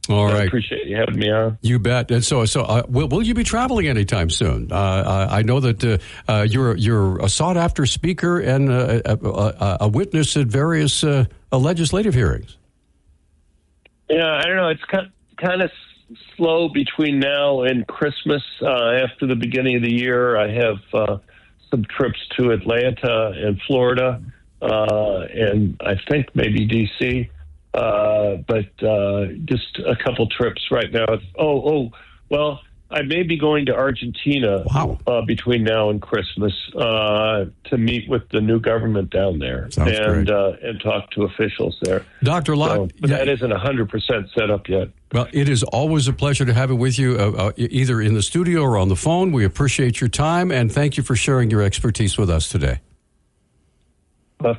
All right. I appreciate you having me on. You bet. And so, will you be traveling anytime soon? I know that you're a sought-after speaker and a witness at various legislative hearings. Yeah, I don't know. It's kind of slow between now and Christmas. After the beginning of the year, I have some trips to Atlanta and Florida, and I think maybe D.C., but just a couple trips right now. Well, I may be going to Argentina between now and Christmas to meet with the new government down there and talk to officials there. Dr. Lott, but that isn't 100% set up yet. Well, it is always a pleasure to have it with you, either in the studio or on the phone. We appreciate your time, and thank you for sharing your expertise with us today.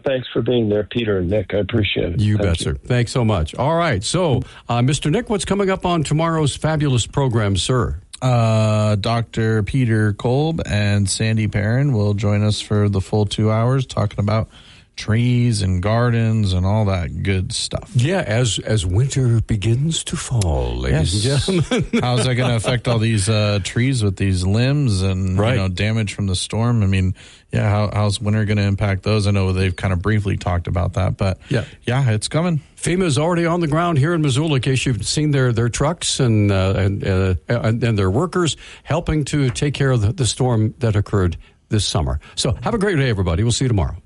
Thanks for being there, Peter and Nick. I appreciate it. You bet, sir. Thanks so much. All right. So, Mr. Nick, what's coming up on tomorrow's fabulous program, sir? Dr. Peter Kolb and Sandy Perrin will join us for the full 2 hours talking about trees and gardens and all that good stuff. Yeah, as winter begins to fall, ladies and gentlemen. How's that going to affect all these trees with these limbs and damage from the storm? I mean, how's winter going to impact those? I know they've kind of briefly talked about that, but yeah, it's coming. FEMA is already on the ground here in Missoula, in case you've seen their trucks and their workers helping to take care of the storm that occurred this summer. So have a great day, everybody. We'll see you tomorrow.